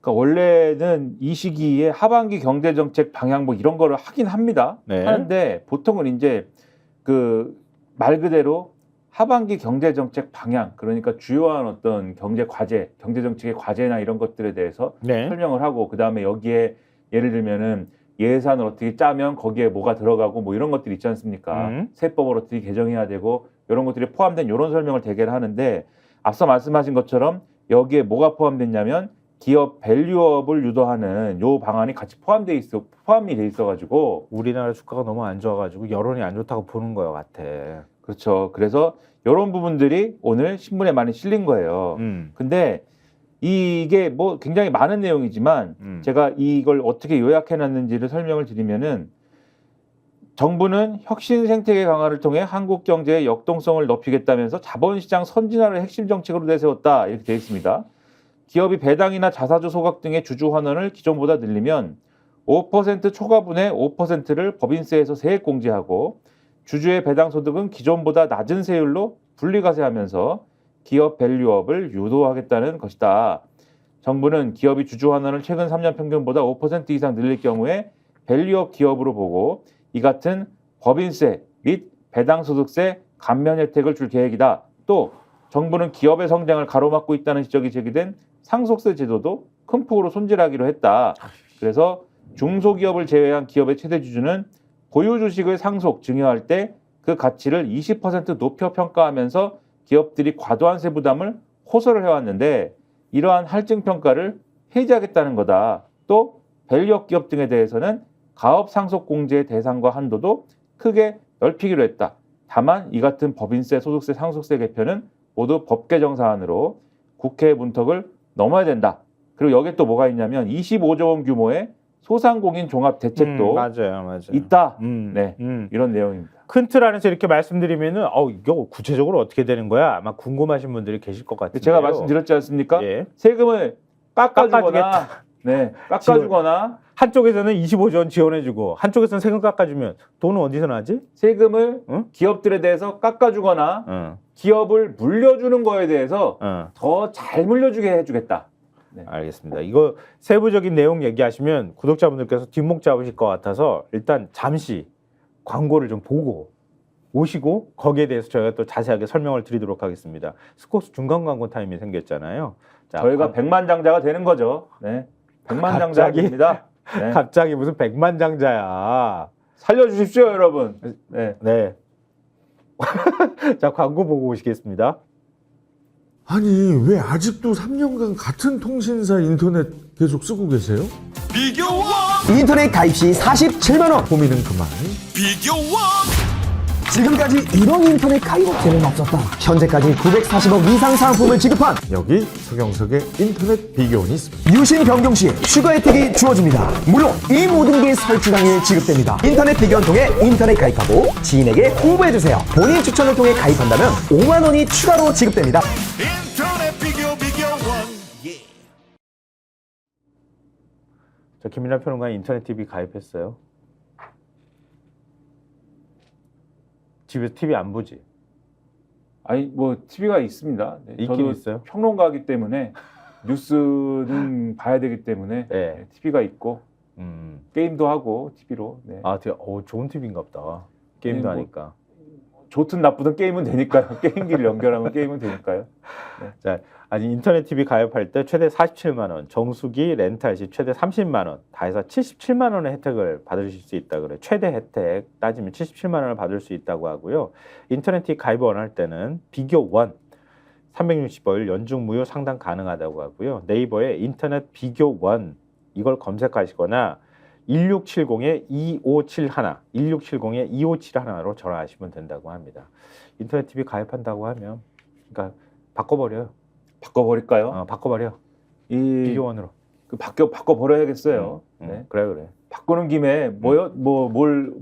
그러니까 원래는 이 시기에 하반기 경제정책 방향 뭐 이런 거를 하긴 합니다. 네. 하는데 보통은 이제 그 말 그대로 하반기 경제정책 방향, 그러니까 주요한 어떤 경제 과제, 경제정책의 과제나 이런 것들에 대해서 네. 설명을 하고 그 다음에 여기에 예를 들면은 예산을 어떻게 짜면 거기에 뭐가 들어가고 뭐 이런 것들이 있지 않습니까? 세법을 어떻게 개정해야 되고 이런 것들이 포함된 이런 설명을 대개를 하는데 앞서 말씀하신 것처럼 여기에 뭐가 포함됐냐면 기업 밸류업을 유도하는 요 방안이 같이 포함이 돼 있어가지고 우리나라 주가가 너무 안 좋아가지고 여론이 안 좋다고 보는 거 같아. 그렇죠. 그래서 이런 부분들이 오늘 신문에 많이 실린 거예요. 근데 이게 뭐 굉장히 많은 내용이지만 제가 이걸 어떻게 요약해놨는지를 설명을 드리면은 정부는 혁신 생태계 강화를 통해 한국 경제의 역동성을 높이겠다면서 자본시장 선진화를 핵심 정책으로 내세웠다 이렇게 되어 있습니다. 기업이 배당이나 자사주 소각 등의 주주 환원을 기존보다 늘리면 5% 초과분의 5%를 법인세에서 세액 공제하고 주주의 배당 소득은 기존보다 낮은 세율로 분리과세하면서 기업 밸류업을 유도하겠다는 것이다. 정부는 기업이 주주 환원을 최근 3년 평균보다 5% 이상 늘릴 경우에 밸류업 기업으로 보고 이 같은 법인세 및 배당소득세 감면 혜택을 줄 계획이다. 또 정부는 기업의 성장을 가로막고 있다는 지적이 제기된 상속세 제도도 큰 폭으로 손질하기로 했다. 그래서 중소기업을 제외한 기업의 최대 주주는 보유 주식을 상속, 증여할 때 그 가치를 20% 높여 평가하면서 기업들이 과도한 세 부담을 호소를 해왔는데 이러한 할증 평가를 해지하겠다는 거다. 또 밸류업 기업 등에 대해서는 가업 상속 공제의 대상과 한도도 크게 넓히기로 했다. 다만 이 같은 법인세, 소득세, 상속세 개편은 모두 법 개정 사안으로 국회 문턱을 넘어야 된다. 그리고 여기에 또 뭐가 있냐면 25조 원 규모의 소상공인 종합 대책도 맞아요. 있다. 네, 이런 내용입니다. 큰 틀 안에서 이렇게 말씀드리면은 이거 구체적으로 어떻게 되는 거야? 아마 궁금하신 분들이 계실 것 같은데요. 제가 말씀드렸지 않습니까? 예. 세금을 깎아주거나, 깎아주겠다. 네, 깎아주거나 한쪽에서는 25조 원 지원해주고 한쪽에서는 세금 깎아주면 돈은 어디서 나지? 세금을 응? 기업들에 대해서 깎아주거나 응. 기업을 물려주는 거에 대해서 응. 더 잘 물려주게 해주겠다. 알겠습니다. 이거 세부적인 내용 얘기하시면 구독자분들께서 뒷목 잡으실 것 같아서 일단 잠시 광고를 좀 보고 오시고 거기에 대해서 저희가 또 자세하게 설명을 드리도록 하겠습니다. 스코스 중간 광고 타임이 생겼잖아요. 자, 저희가 백만장자가 되는 거죠. 네, 백만장자가 갑자기? 됩니다. 네. 갑자기 무슨 백만장자야. 살려주십시오, 여러분. 네. 네. 자, 광고 보고 오시겠습니다. 아니 왜 아직도 3년간 같은 통신사 인터넷 계속 쓰고 계세요? 인터넷 가입 시 47만 원. 고민은 그만. 지금까지 이런 인터넷 가입 업체는 없었다. 현재까지 940억 이상 상품을 지급한 여기 서경석의 인터넷 비교원이 있습니다. 유심 변경 시에 추가 혜택이 주어집니다. 물론 이 모든 게 설치 당일 지급됩니다. 인터넷 비교원 통해 인터넷 가입하고 지인에게 홍보해주세요. 본인 추천을 통해 가입한다면 5만 원이 추가로 지급됩니다. 저 김민하 평론가 인터넷 TV 가입했어요. 집에서 TV 안 보지? 아니 뭐 TV가 있습니다. 네, 있긴 저도 있어요. 평론가이기 때문에 뉴스는 봐야 되기 때문에 네. TV가 있고 게임도 하고 TV로. 네. 아, 되게 좋은 TV인가 보다. 게임도 뭐, 하니까. 좋든 나쁘든 게임은 되니까요. 게임기를 연결하면 게임은 되니까요. 자, 아니 인터넷 TV 가입할 때 최대 47만 원, 정수기 렌탈 시 최대 30만 원, 다 해서 77만 원의 혜택을 받으실 수 있다 그래. 최대 혜택 따지면 77만 원을 받을 수 있다고 하고요. 인터넷 TV 가입 원할 때는 비교 원 365일 연중 무료 상담 가능하다고 하고요. 네이버에 인터넷 비교 원 이걸 검색하시거나 1670-2571, 1670-2571로 전화하시면 된다고 합니다. 인터넷 TV 가입한다고 하면, 그러니까 바꿔버려요. 바꿔버릴까요? 바꿔버려. 이 비교원으로. 바꿔버려야겠어요. 네. 그래. 바꾸는 김에 뭘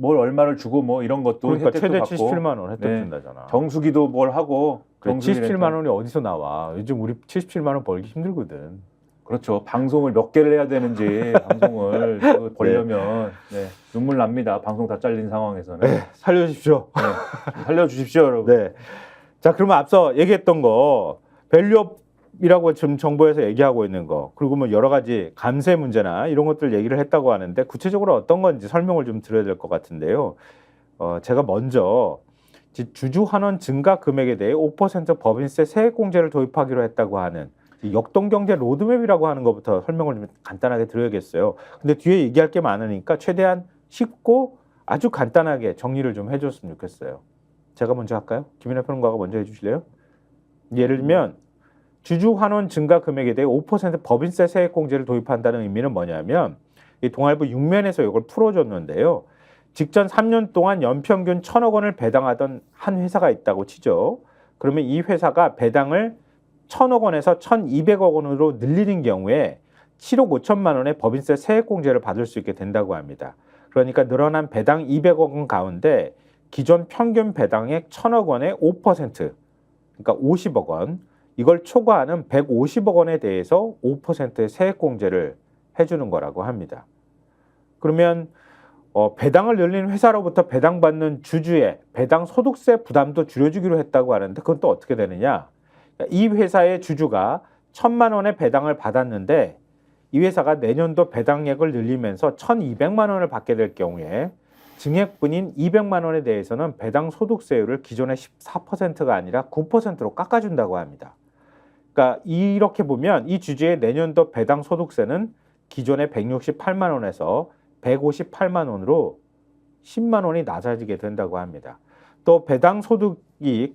얼마를 주고 뭐 이런 것도 그러니까 혜택도 최대 받고 77만 원 혜택 네. 준다잖아. 정수기도 뭘 하고 그래, 정수기 77만 렌탈. 원이 어디서 나와? 요즘 우리 77만 원 벌기 힘들거든. 그렇죠. 방송을 몇 개를 해야 되는지 방송을 또 벌려면 네, 눈물 납니다. 방송 다 잘린 상황에서는. 네, 살려주십시오. 네, 살려주십시오, 여러분. 네. 자, 그러면 앞서 얘기했던 거 밸류업이라고 지금 정부에서 얘기하고 있는 거, 그리고 뭐 여러 가지 감세 문제나 이런 것들 얘기를 했다고 하는데 구체적으로 어떤 건지 설명을 좀 드려야 될 것 같은데요. 제가 먼저 주주 환원 증가 금액에 대해 5% 법인세 세액 공제를 도입하기로 했다고 하는 이 역동경제 로드맵이라고 하는 것부터 설명을 좀 간단하게 드려야겠어요. 근데 뒤에 얘기할 게 많으니까 최대한 쉽고 아주 간단하게 정리를 좀 해줬으면 좋겠어요. 제가 먼저 할까요? 김민하 평론가가 먼저 해주실래요? 예를 들면 주주 환원 증가 금액에 대해 5% 법인세 세액 공제를 도입한다는 의미는 뭐냐면 이 동아일보 6면에서 이걸 풀어줬는데요. 직전 3년 동안 연평균 1,000억 원을 배당하던 한 회사가 있다고 치죠. 그러면 이 회사가 배당을 1,000억 원에서 1,200억 원으로 늘리는 경우에 7억 5천만 원의 법인세 세액 공제를 받을 수 있게 된다고 합니다. 그러니까 늘어난 배당 200억 원 가운데 기존 평균 배당액 1,000억 원의 5%, 그러니까 50억 원, 이걸 초과하는 150억 원에 대해서 5%의 세액공제를 해주는 거라고 합니다. 그러면 배당을 늘린 회사로부터 배당받는 주주의 배당 소득세 부담도 줄여주기로 했다고 하는데 그건 또 어떻게 되느냐? 이 회사의 주주가 1,000만 원의 배당을 받았는데 이 회사가 내년도 배당액을 늘리면서 1,200만 원을 받게 될 경우에 증액분인 200만 원에 대해서는 배당 소득세율을 기존의 14%가 아니라 9%로 깎아준다고 합니다. 그러니까 이렇게 보면 이 주주의 내년도 배당 소득세는 기존의 168만 원에서 158만 원으로 10만 원이 낮아지게 된다고 합니다. 또 배당 소득이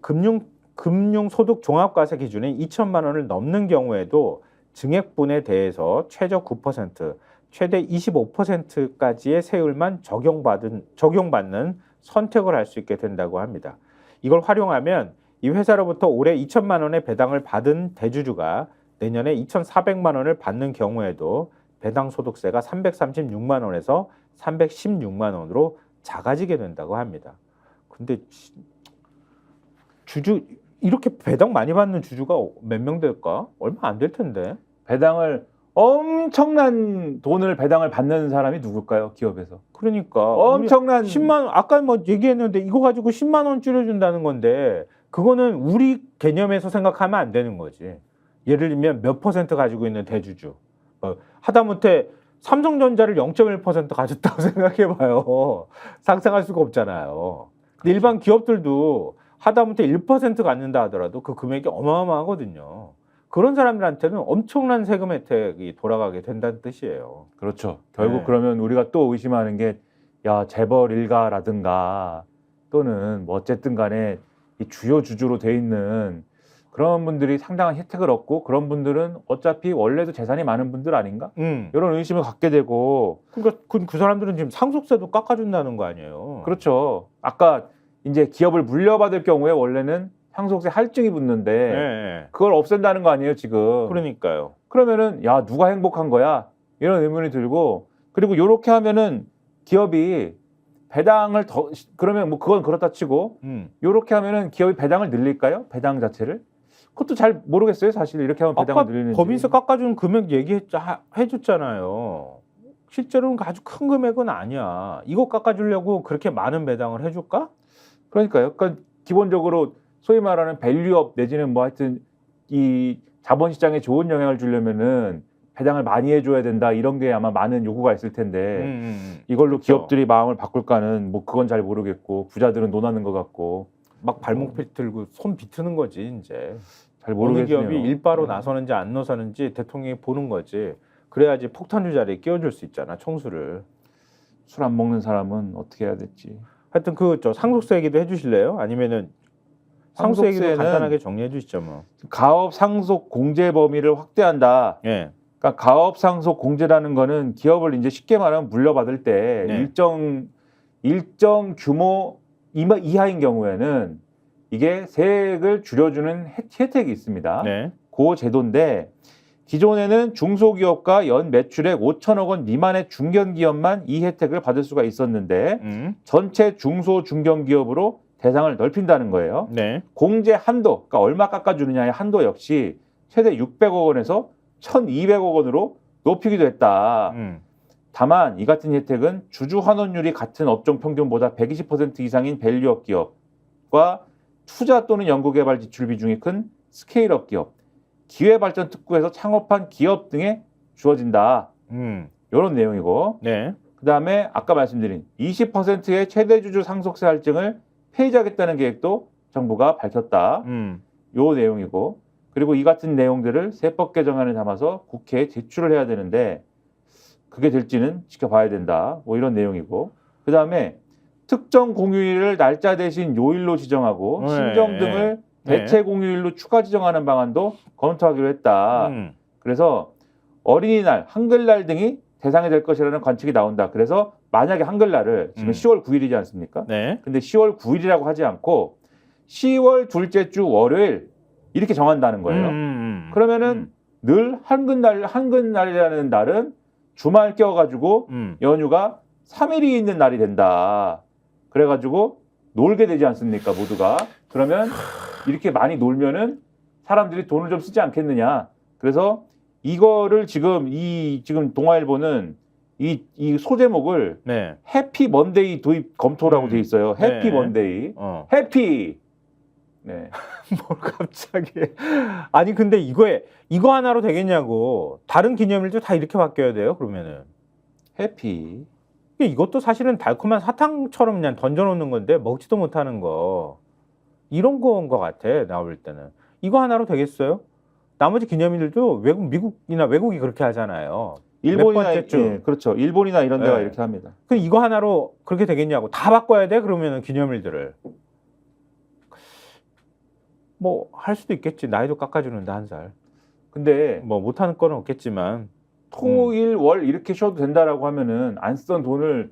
금융소득 종합과세 기준인 2천만 원을 넘는 경우에도 증액분에 대해서 최저 9%, 최대 25%까지의 세율만 적용받는 선택을 할 수 있게 된다고 합니다. 이걸 활용하면 이 회사로부터 올해 2천만 원의 배당을 받은 대주주가 내년에 2,400만 원을 받는 경우에도 배당 소득세가 336만 원에서 316만 원으로 작아지게 된다고 합니다. 근데 이렇게 배당 많이 받는 주주가 몇 명 될까? 얼마 안 될 텐데. 배당을 엄청난 돈을 배당을 받는 사람이 누굴까요? 기업에서. 그러니까 엄청난 10만 원 아까 뭐 얘기했는데 이거 가지고 10만 원 줄여준다는 건데 그거는 우리 개념에서 생각하면 안 되는 거지. 예를 들면 몇 퍼센트 가지고 있는 대주주 하다못해 삼성전자를 0.1% 가졌다고 생각해봐요. 상상할 수가 없잖아요. 근데 일반 기업들도 하다못해 1% 갖는다 하더라도 그 금액이 어마어마하거든요. 그런 사람들한테는 엄청난 세금 혜택이 돌아가게 된다는 뜻이에요. 그렇죠. 결국 네. 그러면 우리가 또 의심하는 게 야 재벌 일가라든가 또는 뭐 어쨌든 간에 이 주요 주주로 돼 있는 그런 분들이 상당한 혜택을 얻고 그런 분들은 어차피 원래도 재산이 많은 분들 아닌가? 이런 의심을 갖게 되고 그러니까 그 사람들은 지금 상속세도 깎아준다는 거 아니에요. 그렇죠. 아까 이제 기업을 물려받을 경우에 원래는 상속세 할증이 붙는데 네. 그걸 없앤다는 거 아니에요 지금. 그러니까요. 그러면은 야 누가 행복한 거야? 이런 의문이 들고 그리고 이렇게 하면은 기업이 배당을 더 그러면 뭐 그건 그렇다 치고 이렇게 하면은 기업이 배당을 늘릴까요? 배당 자체를? 그것도 잘 모르겠어요 사실 이렇게 하면 배당을 아까 늘리는지. 법인세 깎아주는 금액 해줬잖아요. 실제로는 아주 큰 금액은 아니야. 이거 깎아주려고 그렇게 많은 배당을 해줄까? 그러니까요. 그러니까 기본적으로 소위 말하는 밸류업 내지는 뭐 하여튼 이 자본시장에 좋은 영향을 주려면은 배당을 많이 해줘야 된다 이런 게 아마 많은 요구가 있을 텐데 이걸로 그렇죠. 기업들이 마음을 바꿀까는 뭐 그건 잘 모르겠고 부자들은 논하는 것 같고 막 발목 들고 손 비트는 거지 이제. 잘 어느 모르겠네요. 기업이 일바로 네. 나서는지 안 나서는지 대통령이 보는 거지. 그래야지 폭탄주 자리에 끼워줄 수 있잖아 총수를. 술 안 먹는 사람은 어떻게 해야 될지. 하여튼 저 상속세 얘기도 해주실래요? 아니면은 상속세 얘기도 상속세는 간단하게 정리해 주시죠 뭐. 가업 상속 공제 범위를 확대한다. 예. 그러니까 가업 상속 공제라는 거는 기업을 이제 쉽게 말하면 물려받을 때 네. 일정 규모 이하인 경우에는 이게 세액을 줄여주는 혜택이 있습니다. 네. 그 제도인데 기존에는 중소기업과 연 매출액 5천억 원 미만의 중견기업만 이 혜택을 받을 수가 있었는데 전체 중소 중견기업으로 대상을 넓힌다는 거예요. 네. 공제 한도, 그러니까 얼마 깎아주느냐의 한도 역시 최대 600억 원에서 1,200억 원으로 높이기도 했다. 다만 이 같은 혜택은 주주 환원율이 같은 업종 평균보다 120% 이상인 밸류업 기업과 투자 또는 연구개발 지출 비중이 큰 스케일업 기업, 기회발전 특구에서 창업한 기업 등에 주어진다. 이런 내용이고 네. 그다음에 아까 말씀드린 20%의 최대 주주 상속세 할증을 폐지하겠다는 계획도 정부가 밝혔다. 요 내용이고 그리고 이 같은 내용들을 세법 개정안에 담아서 국회에 제출을 해야 되는데 그게 될지는 지켜봐야 된다. 뭐 이런 내용이고 그다음에 특정 공휴일을 날짜 대신 요일로 지정하고 네. 신정 등을 대체 공휴일로 추가 지정하는 방안도 검토하기로 했다. 그래서 어린이날, 한글날 등이 대상이 될 것이라는 관측이 나온다. 그래서 만약에 한글날을 지금 10월 9일이지 않습니까? 네. 근데 10월 9일이라고 하지 않고 10월 둘째 주 월요일 이렇게 정한다는 거예요. 그러면은 늘 한글날이라는 날은 주말 껴가지고 연휴가 3일이 있는 날이 된다. 그래가지고 놀게 되지 않습니까, 모두가? 그러면 이렇게 많이 놀면은 사람들이 돈을 좀 쓰지 않겠느냐. 그래서 이거를 지금 지금 동아일보는 이 소제목을 네. 해피 먼데이 도입 검토라고 돼 있어요. 해피 네. 먼데이. 어. 해피. 네. 뭘 갑자기. 아니 근데 이거 하나로 되겠냐고. 다른 기념일도 다 이렇게 바뀌어야 돼요, 그러면은. 해피. 이것도 사실은 달콤한 사탕처럼 그냥 던져놓는 건데 먹지도 못하는 거. 이런 거인 것 같아, 나올 때는. 이거 하나로 되겠어요? 나머지 기념일들도 미국이나 외국이 그렇게 하잖아요. 일본이나 몇 번째쯤. 예, 그렇죠. 일본이나 이런 데가 네. 이렇게 합니다. 그럼 이거 하나로 그렇게 되겠냐고. 다 바꿔야 돼? 그러면은 기념일들을. 뭐 할 수도 있겠지. 나이도 깎아주는데 1살. 근데 뭐 못하는 거는 없겠지만. 토, 일, 월 이렇게 쉬어도 된다라고 하면은 안 쓰던 돈을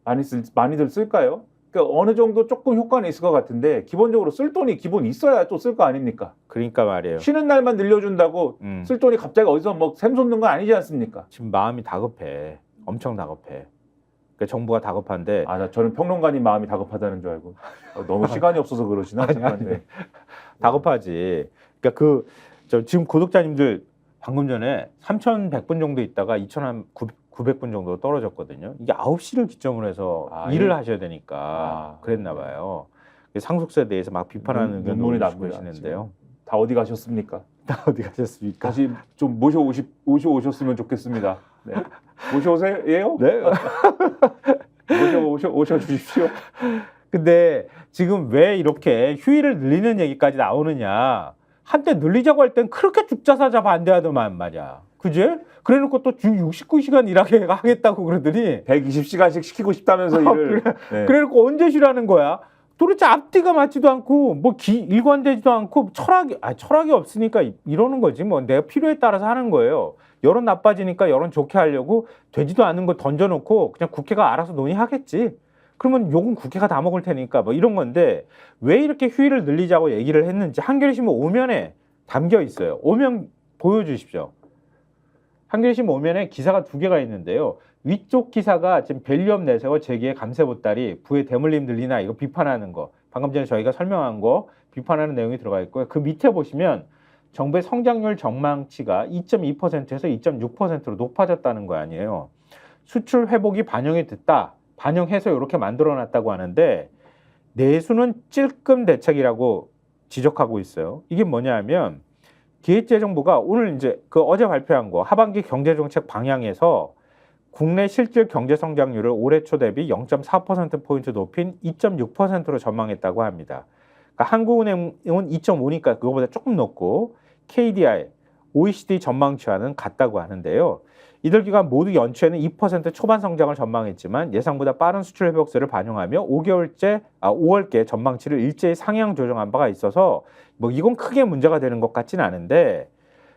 많이들 쓸까요? 그러니까 어느 정도 조금 효과는 있을 것 같은데 기본적으로 쓸 돈이 기본 있어야 또 쓸 거 아닙니까? 그러니까 말이에요. 쉬는 날만 늘려준다고 쓸 돈이 갑자기 어디서 뭐 샘솟는 건 아니지 않습니까? 지금 마음이 다급해. 엄청 다급해. 그러니까 정부가 다급한데. 저는 평론가님 마음이 다급하다는 줄 알고 너무 시간이 없어서 그러시나? 아니. 다급하지. 그러니까 지금 구독자님들 방금 전에 3,100분 정도 있다가 2,900분 정도 떨어졌거든요. 이게 9시를 기점으로 해서 일을 하셔야 되니까 그랬나 봐요. 상속세에 대해서 막 비판하는 의견도 눈물이 올리시고 납니다. 계시는데요. 다 어디 가셨습니까? 다 어디 가셨습니까? 다시 좀 모셔오셨으면 좋겠습니다. 네. 모셔오세요? 네. 오셔주십시오. 근데 지금 왜 이렇게 휴일을 늘리는 얘기까지 나오느냐. 한때 늘리자고 할 땐 그렇게 죽자사자 반대하더만 말이야. 그지? 그래놓고 또 주 69시간 일하게 하겠다고 그러더니 120시간씩 시키고 싶다면서 일을. 네. 그래놓고 언제 쉬라는 거야? 도대체 앞뒤가 맞지도 않고 뭐 일관되지도 않고 철학이 없으니까 이러는 거지. 뭐 내가 필요에 따라서 하는 거예요. 여론 나빠지니까 여론 좋게 하려고 되지도 않는 거 던져놓고 그냥 국회가 알아서 논의하겠지. 그러면 욕은 국회가 다 먹을 테니까 뭐 이런 건데 왜 이렇게 휴일을 늘리자고 얘기를 했는지 한겨레신문 5면에 담겨 있어요. 5면 보여주십시오. 한겨레신문 5면에 기사가 2개가 있는데요. 위쪽 기사가 지금 밸류업 내세워 재기의 감세 보따리 부의 대물림 늘리나 이거 비판하는 거. 방금 전에 저희가 설명한 거 비판하는 내용이 들어가 있고요. 그 밑에 보시면 정부의 성장률 전망치가 2.2%에서 2.6%로 높아졌다는 거 아니에요. 수출 회복이 반영해서 이렇게 만들어놨다고 하는데 내수는 찔끔 대책이라고 지적하고 있어요. 이게 뭐냐 하면 기획재정부가 오늘 이제 어제 발표한 거 하반기 경제정책 방향에서 국내 실질 경제 성장률을 올해 초 대비 0.4%포인트 높인 2.6%로 전망했다고 합니다. 그러니까 한국은행은 2.5니까 그거보다 조금 높고 KDI, OECD 전망치와는 같다고 하는데요. 이들 기관 모두 연초에는 2% 초반 성장을 전망했지만 예상보다 빠른 수출 회복세를 반영하며 5월께 전망치를 일제히 상향 조정한 바가 있어서 뭐 이건 크게 문제가 되는 것 같지는 않은데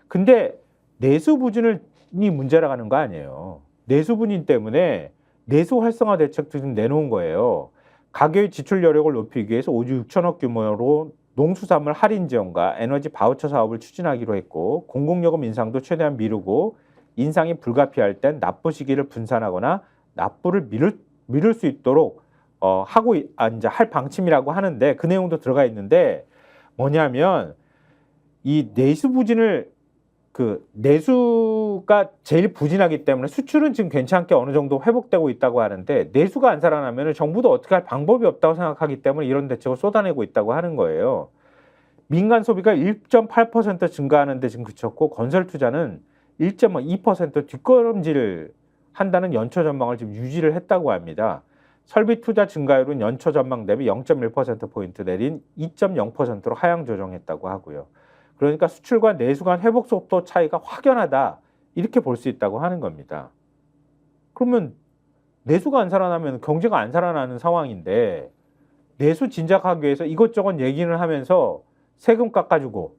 근데 내수 부진이 문제라고 하는 거 아니에요. 내수 부진 때문에 내수 활성화 대책도 좀 내놓은 거예요. 가계의 지출 여력을 높이기 위해서 5조 6천억 규모로 농수산물 할인 지원과 에너지 바우처 사업을 추진하기로 했고 공공요금 인상도 최대한 미루고 인상이 불가피할 땐 납부 시기를 분산하거나 납부를 미룰 수 있도록 이제 할 방침이라고 하는데 그 내용도 들어가 있는데 뭐냐면 이 내수 부진을 내수가 제일 부진하기 때문에 수출은 지금 괜찮게 어느 정도 회복되고 있다고 하는데 내수가 안 살아나면 정부도 어떻게 할 방법이 없다고 생각하기 때문에 이런 대책을 쏟아내고 있다고 하는 거예요. 민간 소비가 1.8% 증가하는데 지금 그쳤고 건설 투자는 1.2% 뒷걸음질을 한다는 연초 전망을 지금 유지를 했다고 합니다. 설비 투자 증가율은 연초 전망 대비 0.1%포인트 내린 2.0%로 하향 조정했다고 하고요. 그러니까 수출과 내수 간 회복 속도 차이가 확연하다 이렇게 볼 수 있다고 하는 겁니다. 그러면 내수가 안 살아나면 경제가 안 살아나는 상황인데 내수 진작하기 위해서 이것저것 얘기를 하면서 세금 깎아주고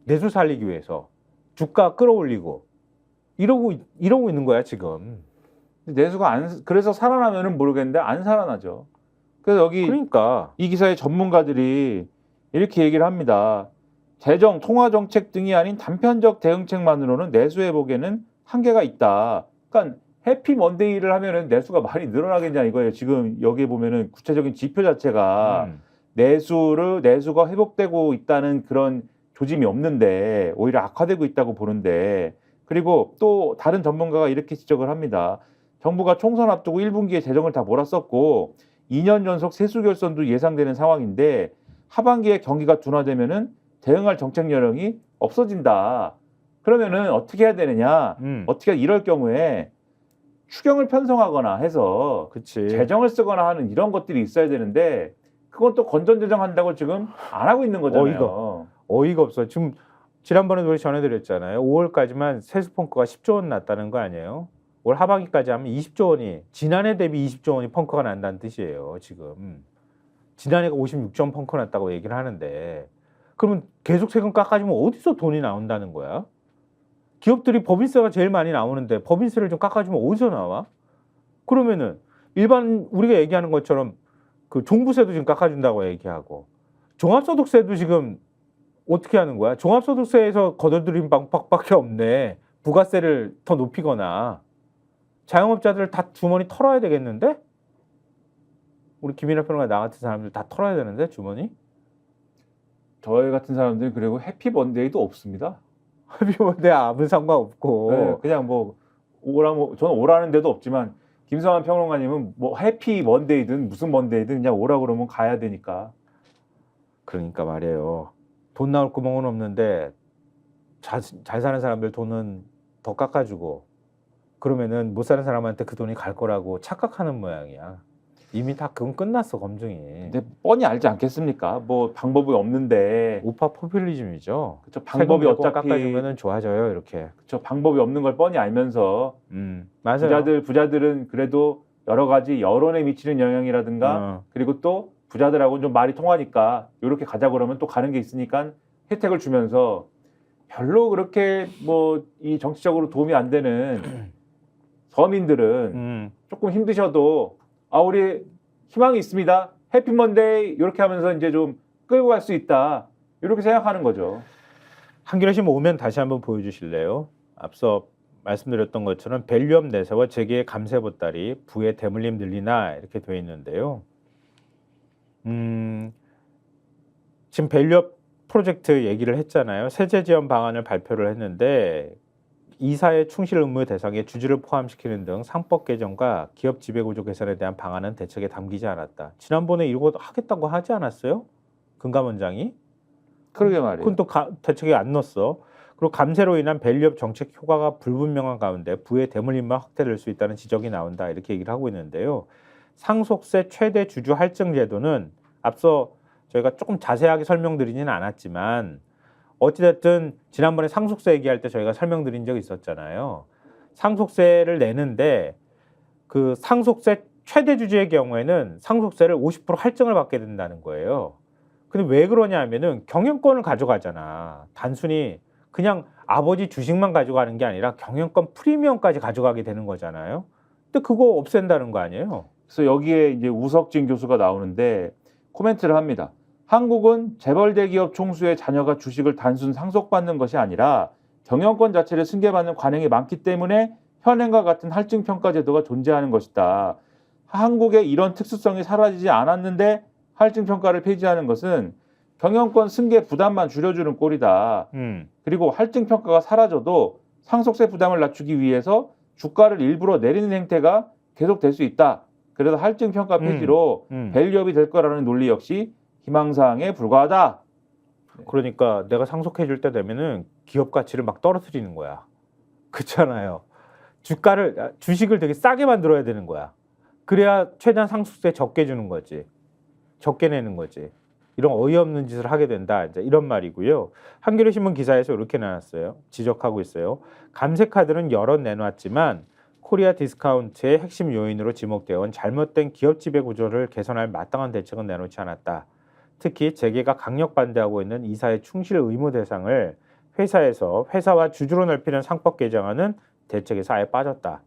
내수 살리기 위해서 주가 끌어올리고 이러고 있는 거야 지금. 내수가 그래서 살아나면은 모르겠는데 안 살아나죠. 그래서 여기 그러니까 이 기사의 전문가들이 이렇게 얘기를 합니다. 재정, 통화 정책 등이 아닌 단편적 대응책만으로는 내수 회복에는 한계가 있다. 그러니까 해피 먼데이를 하면은 내수가 많이 늘어나겠냐 이거예요. 지금 여기에 보면은 구체적인 지표 자체가 내수가 회복되고 있다는 그런 조짐이 없는데 오히려 악화되고 있다고 보는데 그리고 또 다른 전문가가 이렇게 지적을 합니다. 정부가 총선 앞두고 1분기에 재정을 다 몰아썼고 2년 연속 세수 결손도 예상되는 상황인데 하반기에 경기가 둔화되면은 대응할 정책 여력이 없어진다. 그러면은 어떻게 해야 되느냐? 어떻게 이럴 경우에 추경을 편성하거나 해서 그치. 재정을 쓰거나 하는 이런 것들이 있어야 되는데 그건 또 건전재정 한다고 지금 안 하고 있는 거잖아요. 어이가 없어요. 지금 지난번에도 우리 전해드렸잖아요. 5월까지만 세수 펑크가 10조 원 났다는 거 아니에요? 올 하반기까지 하면 20조 원이 지난해 대비 20조 원이 펑크가 난다는 뜻이에요. 지금 지난해가 56조 원 펑크 났다고 얘기를 하는데 그러면 계속 세금 깎아주면 어디서 돈이 나온다는 거야? 기업들이 법인세가 제일 많이 나오는데 법인세를 좀 깎아주면 어디서 나와? 그러면은 일반 우리가 얘기하는 것처럼 그 종부세도 지금 깎아준다고 얘기하고 종합소득세도 지금 어떻게 하는 거야? 종합소득세에서 거둬들인 방법밖에 없네. 부가세를 더 높이거나 자영업자들 다 주머니 털어야 되겠는데? 우리 김인하 평론가 나 같은 사람들 다 털어야 되는데 주머니? 저희 같은 사람들이 그리고 해피 먼데이도 없습니다. 내 아무 상관없고 네, 그냥 뭐 저는 오라는 데도 없지만 김성환 평론가님은 뭐 해피 먼데이든 무슨 먼데이든 그냥 오라 그러면 가야 되니까. 그러니까 말이에요. 돈 나올 구멍은 없는데 잘 사는 사람들 돈은 더 깎아주고 그러면은 못 사는 사람한테 그 돈이 갈 거라고 착각하는 모양이야. 이미 다 그건 끝났어 검증이. 근데 뻔히 알지 않겠습니까? 뭐 방법이 없는데 우파 포퓰리즘이죠. 그쵸, 방법이 세금 어차피 깎아주면은 좋아져요 이렇게. 그쵸, 방법이 없는 걸 뻔히 알면서 맞아요. 부자들은 그래도 여러 가지 여론에 미치는 영향이라든가 그리고 또 부자들하고는 좀 말이 통하니까 이렇게 가자 그러면 또 가는 게 있으니까 혜택을 주면서 별로 그렇게 뭐 이 정치적으로 도움이 안 되는 서민들은 조금 힘드셔도 우리 희망이 있습니다. 해피 먼데이 이렇게 하면서 이제 좀 끌고 갈 수 있다. 이렇게 생각하는 거죠. 한겨레 신문 오면 다시 한번 보여주실래요? 앞서 말씀드렸던 것처럼 밸류업 내세와 재계의 감세 보따리 부의 대물림 늘리나 이렇게 되어 있는데요. 지금 밸류업 프로젝트 얘기를 했잖아요. 세제 지원 방안을 발표를 했는데 이사의 충실 의무 대상에 주주를 포함시키는 등 상법 개정과 기업 지배구조 개선에 대한 방안은 대책에 담기지 않았다. 지난번에 이거 하겠다고 하지 않았어요? 금감원장이? 그러게 말이에요. 그건 또 대책에 안 넣었어. 그리고 감세로 인한 밸류업 정책 효과가 불분명한 가운데 부의 대물림만 확대될 수 있다는 지적이 나온다. 이렇게 얘기를 하고 있는데요. 상속세 최대 주주 할증 제도는 앞서 저희가 조금 자세하게 설명드리지는 않았지만 어찌됐든 지난번에 상속세 얘기할 때 저희가 설명드린 적이 있었잖아요. 상속세를 내는데 그 상속세 최대 주주의 경우에는 상속세를 50% 할증을 받게 된다는 거예요. 근데 왜 그러냐 하면은 경영권을 가져가잖아. 단순히 그냥 아버지 주식만 가져가는 게 아니라 경영권 프리미엄까지 가져가게 되는 거잖아요. 근데 그거 없앤다는 거 아니에요? 그래서 여기에 이제 우석진 교수가 나오는데 코멘트를 합니다. 한국은 재벌 대기업 총수의 자녀가 주식을 단순 상속받는 것이 아니라 경영권 자체를 승계받는 관행이 많기 때문에 현행과 같은 할증평가 제도가 존재하는 것이다. 한국의 이런 특수성이 사라지지 않았는데 할증평가를 폐지하는 것은 경영권 승계 부담만 줄여주는 꼴이다. 그리고 할증평가가 사라져도 상속세 부담을 낮추기 위해서 주가를 일부러 내리는 행태가 계속될 수 있다. 그래서 할증평가 폐지로 밸류업이 될 거라는 논리 역시 희망사항에 불과하다. 그러니까 내가 상속해 줄 때 되면은 기업 가치를 막 떨어뜨리는 거야. 그렇잖아요. 주식을 되게 싸게 만들어야 되는 거야. 그래야 최대한 상속세 적게 주는 거지. 적게 내는 거지. 이런 어이없는 짓을 하게 된다. 이제 이런 말이고요. 한겨레 신문 기사에서 이렇게 나왔어요. 지적하고 있어요. 감세 카드는 여러 내놨지만 코리아 디스카운트의 핵심 요인으로 지목되어 온 잘못된 기업 지배 구조를 개선할 마땅한 대책은 내놓지 않았다. 특히 재계가 강력 반대하고 있는 이사의 충실 의무 대상을 회사에서 회사와 주주로 넓히는 상법 개정안은 대책에서 아예 빠졌다.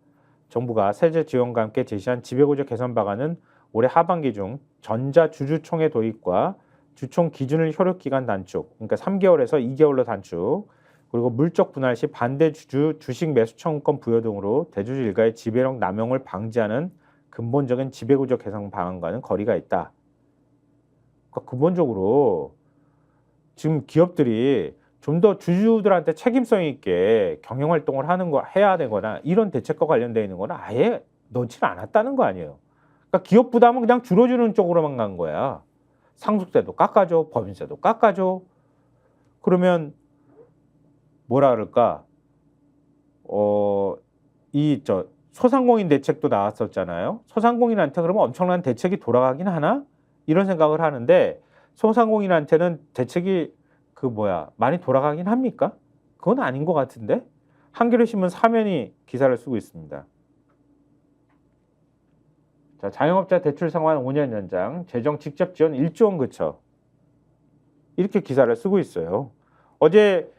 정부가 세제 지원과 함께 제시한 지배구조 개선 방안은 올해 하반기 중 전자주주총회 도입과 주총 기준을 효력기간 단축, 그러니까 3개월에서 2개월로 단축, 그리고 물적 분할 시 반대 주주 주식 매수 청구권 부여 등으로 대주주 일가의 지배력 남용을 방지하는 근본적인 지배구조 개선 방안과는 거리가 있다. 그러니까 근본적으로 지금 기업들이 좀 더 주주들한테 책임성 있게 경영 활동을 해야 되거나 이런 대책과 관련되어 있는 거는 아예 넣지는 않았다는 거 아니에요. 그러니까 기업 부담은 그냥 줄여주는 쪽으로만 간 거야. 상속세도 깎아줘, 법인세도 깎아줘. 그러면 뭐라 그럴까? 소상공인 대책도 나왔었잖아요. 소상공인한테 그러면 엄청난 대책이 돌아가긴 하나? 이런 생각을 하는데 소상공인한테는 대책이 많이 돌아가긴 합니까? 그건 아닌 것 같은데? 한겨레신문 사면이 기사를 쓰고 있습니다. 자, 자영업자 대출 상환 5년 연장, 재정 직접 지원 1조 원 그쳐. 이렇게 기사를 쓰고 있어요. 어제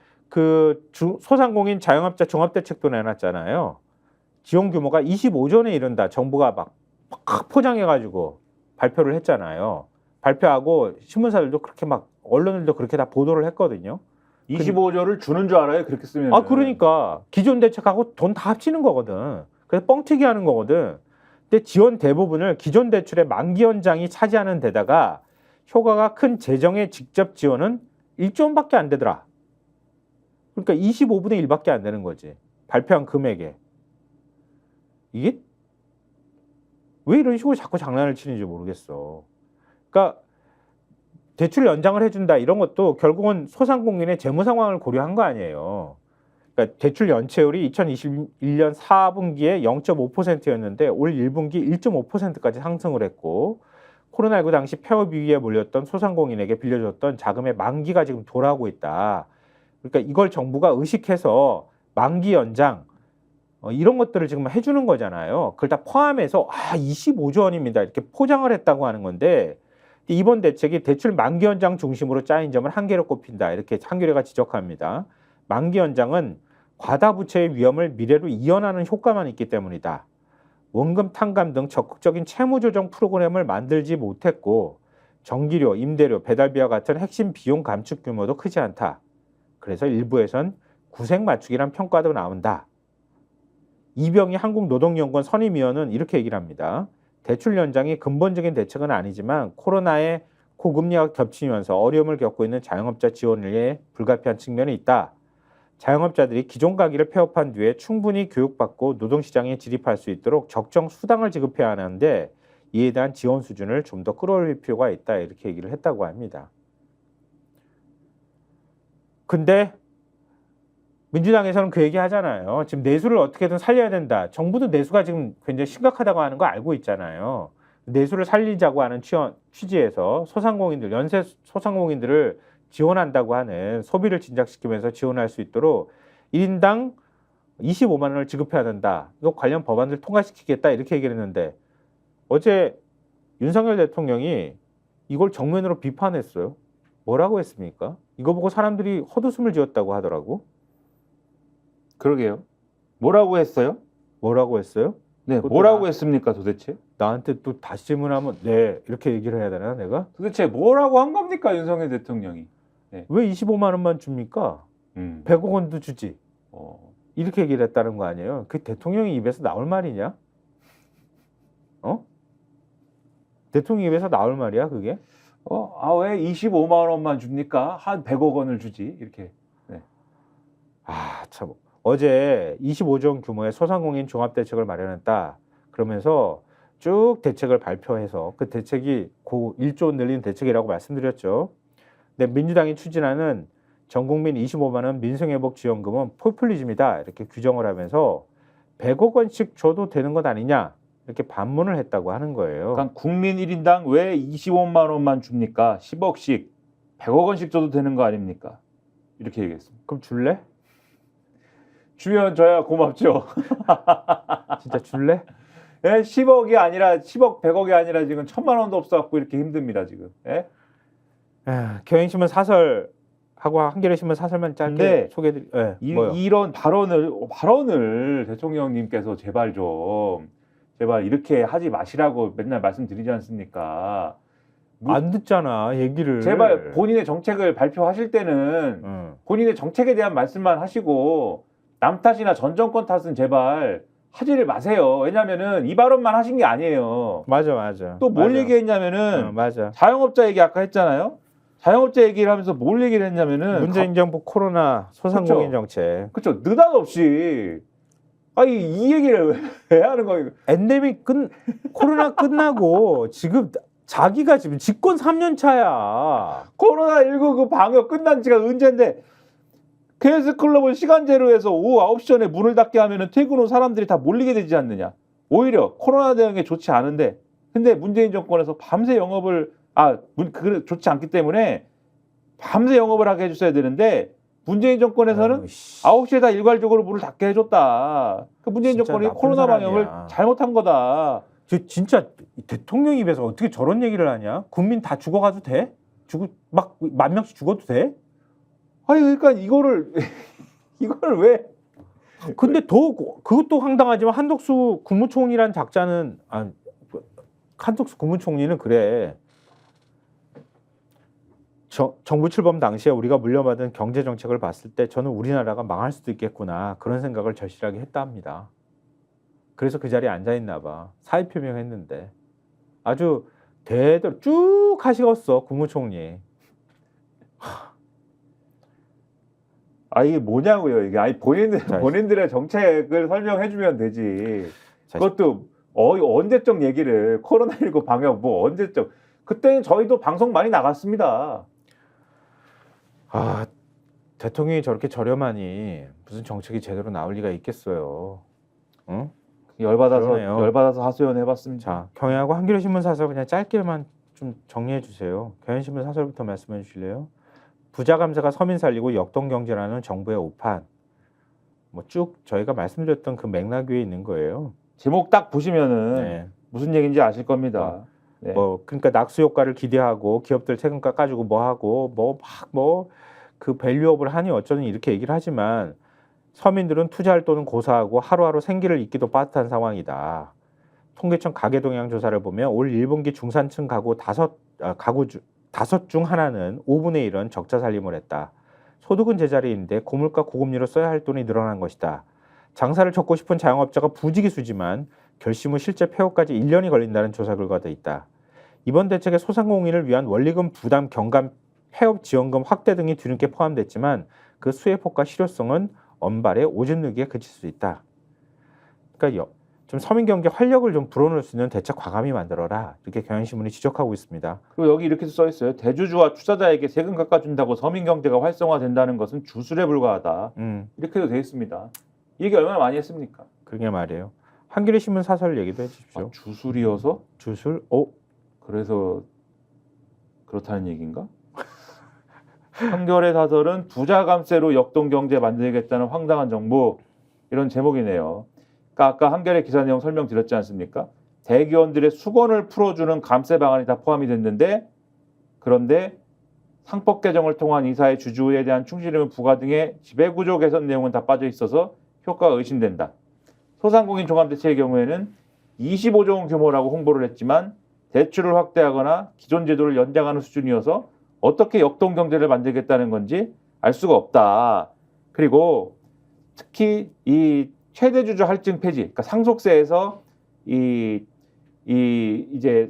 소상공인 자영업자 종합대책도 내놨잖아요. 지원 규모가 25조 원에 이른다. 정부가 막 포장해가지고 발표를 했잖아요. 발표하고 신문사들도 그렇게 막 언론들도 그렇게 다 보도를 했거든요. 25조를 주는 줄 알아요. 그렇게 쓰면. 그러니까 기존 대책하고 돈 다 합치는 거거든. 그래서 뻥튀기 하는 거거든. 근데 지원 대부분을 기존 대출의 만기 연장이 차지하는 데다가 효과가 큰 재정의 직접 지원은 1조 원밖에 안 되더라. 그러니까 25분의 1밖에 안 되는 거지. 발표한 금액에. 이게 왜 이런 식으로 자꾸 장난을 치는지 모르겠어. 그러니까 대출 연장을 해준다 이런 것도 결국은 소상공인의 재무 상황을 고려한 거 아니에요. 그러니까 대출 연체율이 2021년 4분기에 0.5%였는데 올 1분기 1.5%까지 상승을 했고 코로나19 당시 폐업 위기에 몰렸던 소상공인에게 빌려줬던 자금의 만기가 지금 돌아오고 있다. 그러니까 이걸 정부가 의식해서 만기 연장 이런 것들을 지금 해주는 거잖아요. 그걸 다 포함해서 25조 원입니다. 이렇게 포장을 했다고 하는 건데 이번 대책이 대출 만기 연장 중심으로 짜인 점을 한계로 꼽힌다. 이렇게 한겨레가 지적합니다. 만기 연장은 과다 부채의 위험을 미래로 이연하는 효과만 있기 때문이다. 원금 탕감 등 적극적인 채무 조정 프로그램을 만들지 못했고 전기료, 임대료, 배달비와 같은 핵심 비용 감축 규모도 크지 않다. 그래서 일부에선 구색 맞추기란 평가도 나온다. 이병희 한국노동연구원 선임위원은 이렇게 얘기를 합니다. 대출 연장이 근본적인 대책은 아니지만 코로나의 고금리가 겹치면서 어려움을 겪고 있는 자영업자 지원에 불가피한 측면이 있다. 자영업자들이 기존 가기를 폐업한 뒤에 충분히 교육받고 노동시장에 진입할 수 있도록 적정 수당을 지급해야 하는데 이에 대한 지원 수준을 좀 더 끌어올릴 필요가 있다. 이렇게 얘기를 했다고 합니다. 근데 민주당에서는 그 얘기 하잖아요. 지금 내수를 어떻게든 살려야 된다. 정부도 내수가 지금 굉장히 심각하다고 하는 거 알고 있잖아요. 내수를 살리자고 하는 취지에서 연쇄 소상공인들을 지원한다고 하는 소비를 진작시키면서 지원할 수 있도록 1인당 25만 원을 지급해야 된다. 이거 관련 법안을 통과시키겠다. 이렇게 얘기를 했는데 어제 윤석열 대통령이 이걸 정면으로 비판했어요. 뭐라고 했습니까? 이거 보고 사람들이 헛웃음을 지었다고 하더라고. 그러게요. 뭐라고 했어요? 뭐라고 했어요? 네, 뭐라고 했습니까 도대체? 나한테 또 다시 질문하면 네 이렇게 얘기를 해야 되나 내가? 도대체 뭐라고 한 겁니까 윤석열 대통령이? 왜 25만 원만 줍니까? 100억 원도 주지. 이렇게 얘기를 했다는 거 아니에요? 그 대통령이 입에서 나올 말이냐? 대통령 입에서 나올 말이야 그게? 왜 25만 원만 줍니까? 한 100억 원을 주지 이렇게. 네. 참. 어제 25조 원 규모의 소상공인 종합대책을 마련했다. 그러면서 쭉 대책을 발표해서 그 대책이 1조 원 늘리는 대책이라고 말씀드렸죠. 근데 민주당이 추진하는 전국민 25만 원 민생회복지원금은 포퓰리즘이다. 이렇게 규정을 하면서 100억 원씩 줘도 되는 것 아니냐. 이렇게 반문을 했다고 하는 거예요. 그러니까 국민 1인당 왜 25만 원만 줍니까? 10억씩 100억 원씩 줘도 되는 거 아닙니까? 이렇게 얘기했습니다. 그럼 줄래? 주면 저야 고맙죠. 진짜 줄래? 예? 10억이 아니라 10억 100억이 아니라 지금 1000만 원도 없어갖고 이렇게 힘듭니다 지금. 예? 경향신문 사설 하고 한겨레신문 사설만 짧게 소개드리. 이런 발언을 대통령님께서 제발 이렇게 하지 마시라고 맨날 말씀드리지 않습니까? 안 듣잖아 얘기를. 제발 본인의 정책을 발표하실 때는 본인의 정책에 대한 말씀만 하시고 남 탓이나 전 정권 탓은 제발 하지를 마세요. 왜냐면은 이 발언만 하신 게 아니에요. 맞아. 또 뭘 얘기했냐면은 맞아. 자영업자 얘기 아까 했잖아요. 자영업자 얘기를 하면서 뭘 얘기를 했냐면은 문재인 정부 코로나 소상공인 정책. 그렇죠. 느닷없이 아니 이 얘기를 왜 하는 거예요? 엔데믹 코로나 끝나고 지금 자기가 지금 집권 3년 차야. 코로나19 그 방역 끝난 지가 언젠데 KS클럽은 시간제로 해서 오후 9시 전에 문을 닫게 하면은 퇴근 후 사람들이 다 몰리게 되지 않느냐. 오히려 코로나 대응에 좋지 않은데 근데 문재인 정권에서 밤새 영업을 좋지 않기 때문에 밤새 영업을 하게 해줬어야 되는데 문재인 정권에서는 9시에 다 일괄적으로 문을 닫게 해줬다. 그 문재인 진짜 정권이 나쁜 코로나 사람이야. 방역을 잘못한 거다. 진짜 대통령 입에서 어떻게 저런 얘기를 하냐? 국민 다 죽어가도 돼? 막 10,000명씩 죽어도 돼? 아니 그러니까 이거를 왜 근데 그것도 황당하지만 한덕수 국무총리란 작자는 한덕수 국무총리는 그래. 정부 출범 당시에 우리가 물려받은 경제 정책을 봤을 때 저는 우리나라가 망할 수도 있겠구나 그런 생각을 절실하게 했다 합니다. 그래서 그 자리에 앉아 있나 봐. 사의 표명했는데 아주 대대로 쭉 하시겠어 국무총리. 이게 뭐냐고요 이게. 본인들의 정책을 설명해주면 되지. 자, 그것도 언제적 얘기를 코로나19 방역 언제적. 그때는 저희도 방송 많이 나갔습니다. 대통령이 저렇게 저렴하니 무슨 정책이 제대로 나올 리가 있겠어요. 응? 그러네요. 열받아서 하소연 해봤습니다. 자, 경향하고 한겨레 신문 사설 그냥 짧게만 좀 정리해 주세요. 경향 신문 사설부터 말씀해 주실래요? 부자 감세가 서민 살리고 역동 경제라는 정부의 오판. 쭉 저희가 말씀드렸던 그 맥락 위에 있는 거예요. 제목 딱 보시면은 네. 무슨 얘기인지 아실 겁니다. 네. 그러니까 낙수 효과를 기대하고 기업들 세금 깎아주고 그 밸류업을 하니 어쩌니 이렇게 얘기를 하지만 서민들은 투자할 돈은 고사하고 하루하루 생기를 잇기도 빠듯한 상황이다. 통계청 가계동향 조사를 보면 올 1분기 중산층 가구 다섯 중 하나는 5분의 1은 적자 살림을 했다. 소득은 제자리인데 고물가 고금리로 써야 할 돈이 늘어난 것이다. 장사를 접고 싶은 자영업자가 부지기수지만 결심 후 실제 폐업까지 1년이 걸린다는 조사 결과도 있다. 이번 대책에 소상공인을 위한 원리금 부담 경감 폐업 지원금 확대 등이 뒤늦게 포함됐지만 그 수혜폭과 실효성은 언발의 오줌 누기에 그칠 수 있다. 그러니까 좀 서민 경제 활력을 좀 불어넣을 수 있는 대책 과감히 만들어라. 이렇게 경향신문이 지적하고 있습니다. 그리고 여기 이렇게 써 있어요. 대주주와 투자자에게 세금 깎아준다고 서민 경제가 활성화된다는 것은 주술에 불과하다. 이렇게도 돼 있습니다. 이 얘기 얼마나 많이 했습니까? 그게 말이에요. 한겨레 신문 사설 얘기도 해주십시오. 주술이어서? 주술? 그래서 그렇다는 얘기인가? 한겨레 사설은 부자 감세로 역동 경제 만들겠다는 황당한 정부, 이런 제목이네요. 그러니까 아까 한겨레 기사 내용 설명드렸지 않습니까? 대기업들의 수건을 풀어주는 감세 방안이 다 포함이 됐는데, 그런데 상법 개정을 통한 이사의 주주에 대한 충실임을 부과 등의 지배구조 개선 내용은 다 빠져 있어서 효과가 의심된다. 소상공인 종합대책의 경우에는 25조 원 규모라고 홍보를 했지만 대출을 확대하거나 기존 제도를 연장하는 수준이어서 어떻게 역동 경제를 만들겠다는 건지 알 수가 없다. 그리고 특히 이 최대주주 할증 폐지, 그러니까 상속세에서 이제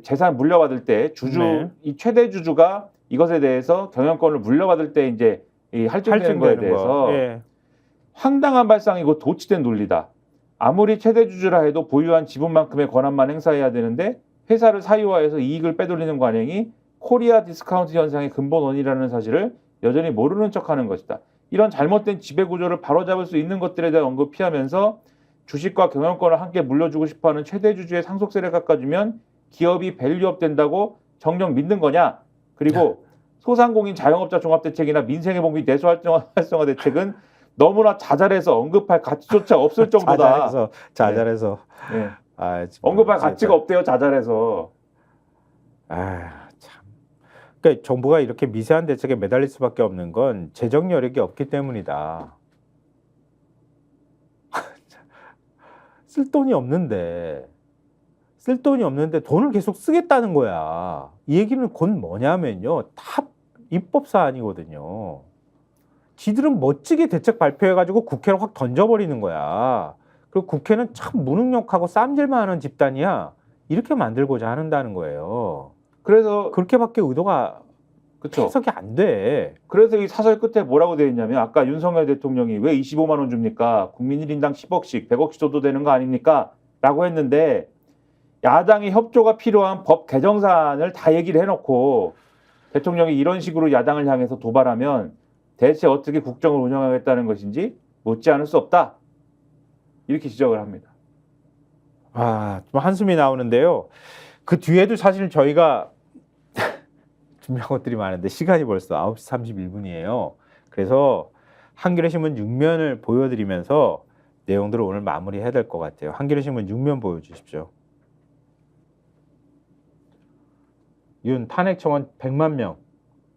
재산 물려받을 때 이 최대주주가 이것에 대해서 경영권을 물려받을 때 이제 이 할증되는 거에 대해서 황당한 발상이고 도치된 논리다. 아무리 최대주주라 해도 보유한 지분만큼의 권한만 행사해야 되는데 회사를 사유화해서 이익을 빼돌리는 관행이 코리아 디스카운트 현상의 근본 원인이라는 사실을 여전히 모르는 척하는 것이다. 이런 잘못된 지배구조를 바로잡을 수 있는 것들에 대한 언급 피하면서 주식과 경영권을 함께 물려주고 싶어하는 최대주주의 상속세를 깎아주면 기업이 밸류업 된다고 정녕 믿는 거냐? 그리고 소상공인 자영업자 종합대책이나 민생의 봉기 내수 활성화 대책은 너무나 자잘해서 언급할 가치조차 없을 정도다. 자잘해서. 네. 정말 언급할 가치가 없대요. 자잘해서. 참. 그러니까 정부가 이렇게 미세한 대책에 매달릴 수밖에 없는 건 재정 여력이 없기 때문이다. 쓸 돈이 없는데 돈을 계속 쓰겠다는 거야. 이 얘기는 곧 뭐냐면요. 다 입법 사안이거든요. 지들은 멋지게 대책 발표해가지고 국회를 확 던져버리는 거야. 그리고 국회는 참 무능력하고 쌈질만 하는 집단이야. 이렇게 만들고자 한다는 거예요. 그래서 그렇게밖에 의도가 그쵸. 해석이 안 돼. 그래서 이 사설 끝에 뭐라고 되어 있냐면 아까 윤석열 대통령이 왜 25만 원 줍니까? 국민 1인당 10억씩, 100억씩 줘도 되는 거 아닙니까? 라고 했는데 야당의 협조가 필요한 법 개정 사안을 다 얘기를 해놓고 대통령이 이런 식으로 야당을 향해서 도발하면 대체 어떻게 국정을 운영하겠다는 것인지 묻지 않을 수 없다. 이렇게 지적을 합니다. 좀 한숨이 나오는데요. 그 뒤에도 사실 저희가 준비한 것들이 많은데 시간이 벌써 9시 31분이에요. 그래서 한겨레신문 6면을 보여드리면서 내용들을 오늘 마무리해야 될 것 같아요. 한겨레신문 6면 보여주십시오. 윤 탄핵 청원 100만 명,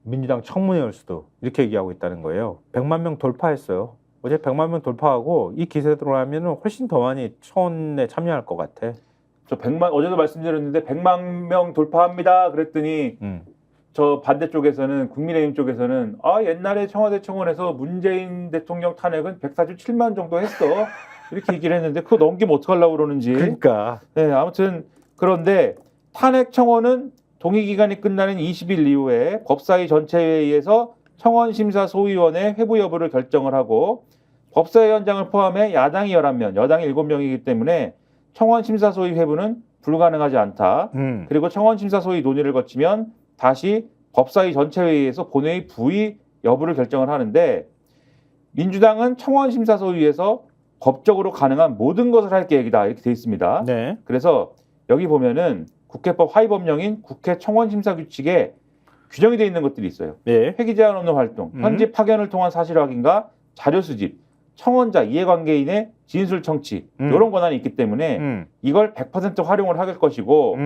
민주당 청문회 올 수도 이렇게 얘기하고 있다는 거예요. 100만 명 돌파했어요. 어제 100만 명 돌파하고 이 기세대로 하면 훨씬 더 많이 청원에 참여할 것 같아. 저 100만 어제도 말씀드렸는데 100만 명 돌파합니다. 그랬더니 저 반대쪽에서는 국민의힘 쪽에서는 옛날에 청와대 청원에서 문재인 대통령 탄핵은 147만 정도 했어. 이렇게 얘기를 했는데 그거 넘기면 어떡하려고 그러는지. 그러니까. 네, 아무튼 그런데 탄핵 청원은 동의 기간이 끝나는 20일 이후에 법사위 전체회의에서 청원심사소위원회 회부 여부를 결정을 하고 법사위원장을 포함해 야당이 11명, 여당이 7명이기 때문에 청원심사소위 회부는 불가능하지 않다. 그리고 청원심사소위 논의를 거치면 다시 법사위 전체회의에서 본회의 부의 여부를 결정을 하는데 민주당은 청원심사소위에서 법적으로 가능한 모든 것을 할 계획이다. 이렇게 돼 있습니다. 네. 그래서 여기 보면은 국회법 하위 법령인 국회 청원심사규칙에 규정이 되어 있는 것들이 있어요. 네. 회기 제한 없는 활동, 현지 파견을 통한 사실 확인과 자료 수집, 청원자, 이해관계인의 진술 청취 이런 권한이 있기 때문에 이걸 100% 활용을 할 것이고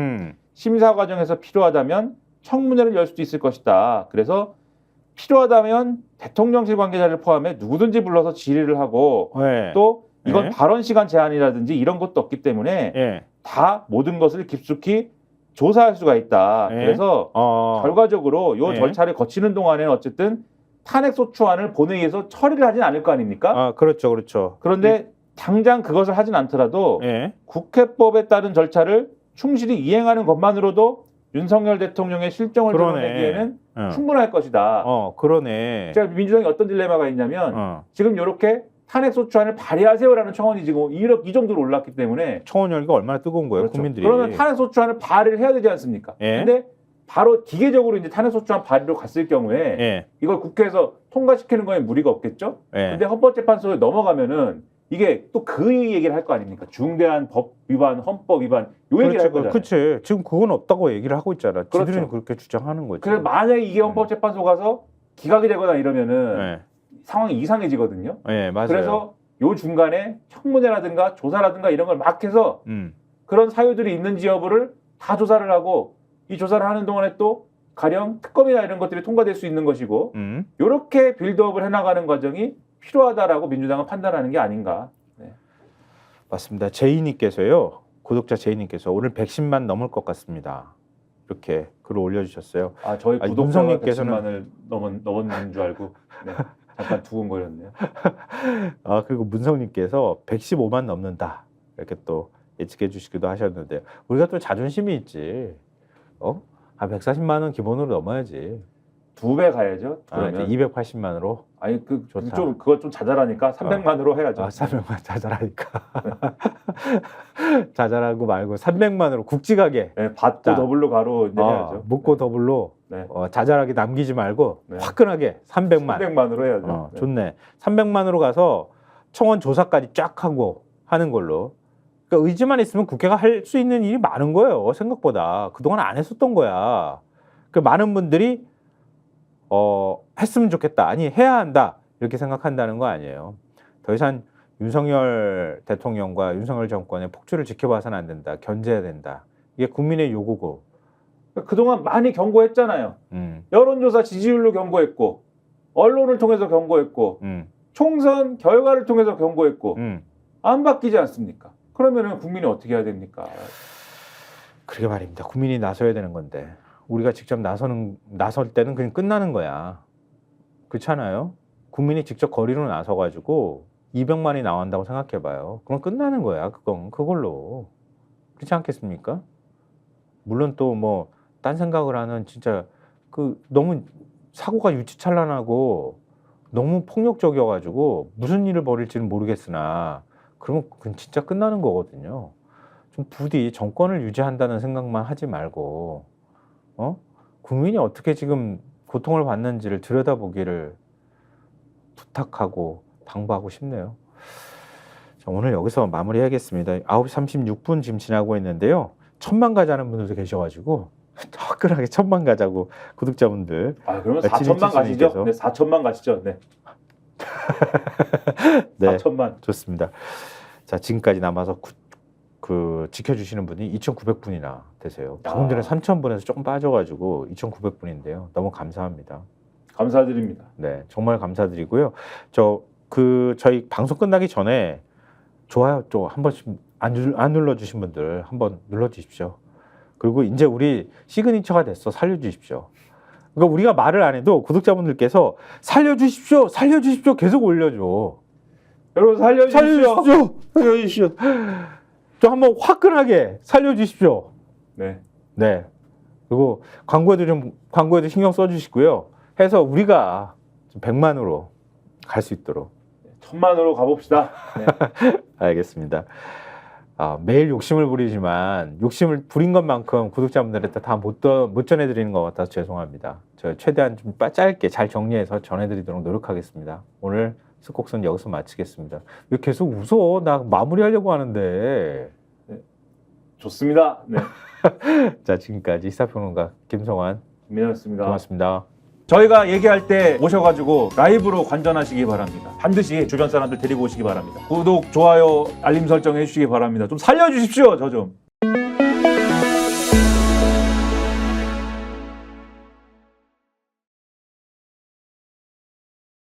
심사 과정에서 필요하다면 청문회를 열 수도 있을 것이다. 그래서 필요하다면 대통령실 관계자를 포함해 누구든지 불러서 질의를 하고 네. 또 이건 네. 발언 시간 제한이라든지 이런 것도 없기 때문에 네. 다 모든 것을 깊숙이 조사할 수가 있다. 네. 그래서 결과적으로 이 네. 절차를 거치는 동안에는 어쨌든 탄핵소추안을 본회의에서 처리를 하진 않을 거 아닙니까? 그렇죠, 그렇죠. 그런데 당장 그것을 하진 않더라도 네. 국회법에 따른 절차를 충실히 이행하는 것만으로도 윤석열 대통령의 실정을 그러네. 드러내기에는 충분할 것이다. 그러네. 제가 민주당이 어떤 딜레마가 있냐면 지금 이렇게 탄핵소추안을 발의하세요라는 청원이 지금 이 정도로 올랐기 때문에 청원 열기가 얼마나 뜨거운 거예요, 그렇죠. 국민들이. 그러면 탄핵소추안을 발의를 해야 되지 않습니까? 예. 근데 바로 기계적으로 이제 탄핵소추안 발의로 갔을 경우에 예. 이걸 국회에서 통과시키는 거에 무리가 없겠죠? 예. 근데 헌법재판소에 넘어가면은 이게 또 그 얘기를 할 거 아닙니까? 중대한 법 위반, 헌법 위반 요 얘기를 할 거잖아요. 그렇지. 지금 그건 없다고 얘기를 하고 있잖아. 그렇죠. 지들은 그렇게 주장하는 거지. 그래서 만약에 이게 헌법재판소 가서 기각이 되거나 이러면은 예. 상황이 이상해지거든요. 예, 맞아요. 그래서 요 중간에 청문회라든가 조사라든가 이런 걸 막 해서 그런 사유들이 있는지 여부를 다 조사를 하고 이 조사를 하는 동안에 또 가령 특검이나 이런 것들이 통과될 수 있는 것이고 이렇게 빌드업을 해나가는 과정이 필요하다라고 민주당은 판단하는 게 아닌가. 네. 맞습니다. 제이님께서요. 구독자 제이님께서 오늘 110만 넘을 것 같습니다. 이렇게 글을 올려주셨어요. 저희 아니, 구독자가 문성님께서는 110만을 넘었는 줄 알고 네. 잠깐 두근거렸네요. 그리고 문성님께서 115만 넘는다. 이렇게 또 예측해 주시기도 하셨는데요. 우리가 또 자존심이 있지. 140만 원 기본으로 넘어야지. 2배 가야죠. 그러면 280만으로. 아니 좋다. 그거 좀 자잘하니까 300만으로 해야죠. 300만 자잘하니까. 자잘하고 말고 300만으로 굵직하게. 네, 받고 더블로 가로 이제 해야죠. 묻고 더블로 네. 자잘하게 남기지 말고 네. 화끈하게 300만. 300만으로 해야죠. 네. 좋네. 300만으로 가서 청원 조사까지 쫙 하고 하는 걸로. 그러니까 의지만 있으면 국회가 할 수 있는 일이 많은 거예요. 생각보다. 그동안 안 했었던 거야. 그 많은 분들이 했으면 좋겠다. 아니 해야 한다. 이렇게 생각한다는 거 아니에요. 더 이상 윤석열 대통령과 윤석열 정권의 폭주를 지켜봐서는 안 된다. 견제해야 된다. 이게 국민의 요구고. 그동안 많이 경고했잖아요. 여론조사 지지율로 경고했고 언론을 통해서 경고했고 총선 결과를 통해서 경고했고 안 바뀌지 않습니까? 그러면은 국민이 어떻게 해야 됩니까? 그러게 말입니다. 국민이 나서야 되는 건데 우리가 직접 나설 때는 그냥 끝나는 거야. 그렇잖아요. 국민이 직접 거리로 나서가지고 200만이 나온다고 생각해봐요. 그럼 끝나는 거야. 그걸로. 그렇지 않겠습니까? 물론 또 뭐 딴 생각을 하는 진짜 너무 사고가 유치찬란하고 너무 폭력적이어가지고 무슨 일을 벌일지는 모르겠으나 그러면 그건 진짜 끝나는 거거든요. 좀 부디 정권을 유지한다는 생각만 하지 말고 국민이 어떻게 지금 고통을 받는지를 들여다보기를 부탁하고 당부하고 싶네요. 자, 오늘 여기서 마무리하겠습니다. 9시 36분 지금 지나고 있는데요. 1000만 가자는 분들도 계셔가지고 화끈하게 1000만 가자고 구독자분들. 그러면 네, 4천만 가시죠? 지니치님께서. 네, 4천만 가시죠. 네. 네, 4천만. 좋습니다. 자, 지금까지 남아서 지켜주시는 분이 2,900분이나 되세요. 방금 전에 3,000분에서 조금 빠져가지고 2,900분인데요. 너무 감사합니다. 감사드립니다. 네, 정말 감사드리고요. 저희 방송 끝나기 전에 좋아요 또 한 번씩 안 눌러주신 분들 한번 눌러주십시오. 그리고 이제 우리 시그니처가 됐어. 살려주십시오. 그러니까 우리가 말을 안 해도 구독자분들께서 살려주십시오, 살려주십시오 계속 올려줘. 여러분 살려주십시오. 살려주십시오. 좀 한번 화끈하게 살려주십시오. 네. 네. 그리고 광고에도 신경 써주시고요. 해서 우리가 100만으로 갈 수 있도록. 1000만으로 가봅시다. 네. 알겠습니다. 매일 욕심을 부리지만 욕심을 부린 것만큼 구독자분들한테 다 못 전해드리는 것 같아서 죄송합니다. 저 최대한 좀 짧게 잘 정리해서 전해드리도록 노력하겠습니다. 오늘 스콕슨 여기서 마치겠습니다. 왜 계속 웃어? 나 마무리하려고 하는데. 좋습니다. 네. 자, 지금까지 시사평론가 김성환 김민호였습니다. 고맙습니다. 저희가 얘기할 때 오셔가지고 라이브로 관전하시기 바랍니다. 반드시 주변 사람들 데리고 오시기 바랍니다. 구독, 좋아요, 알림 설정 해주시기 바랍니다. 좀 살려주십시오. 저 좀.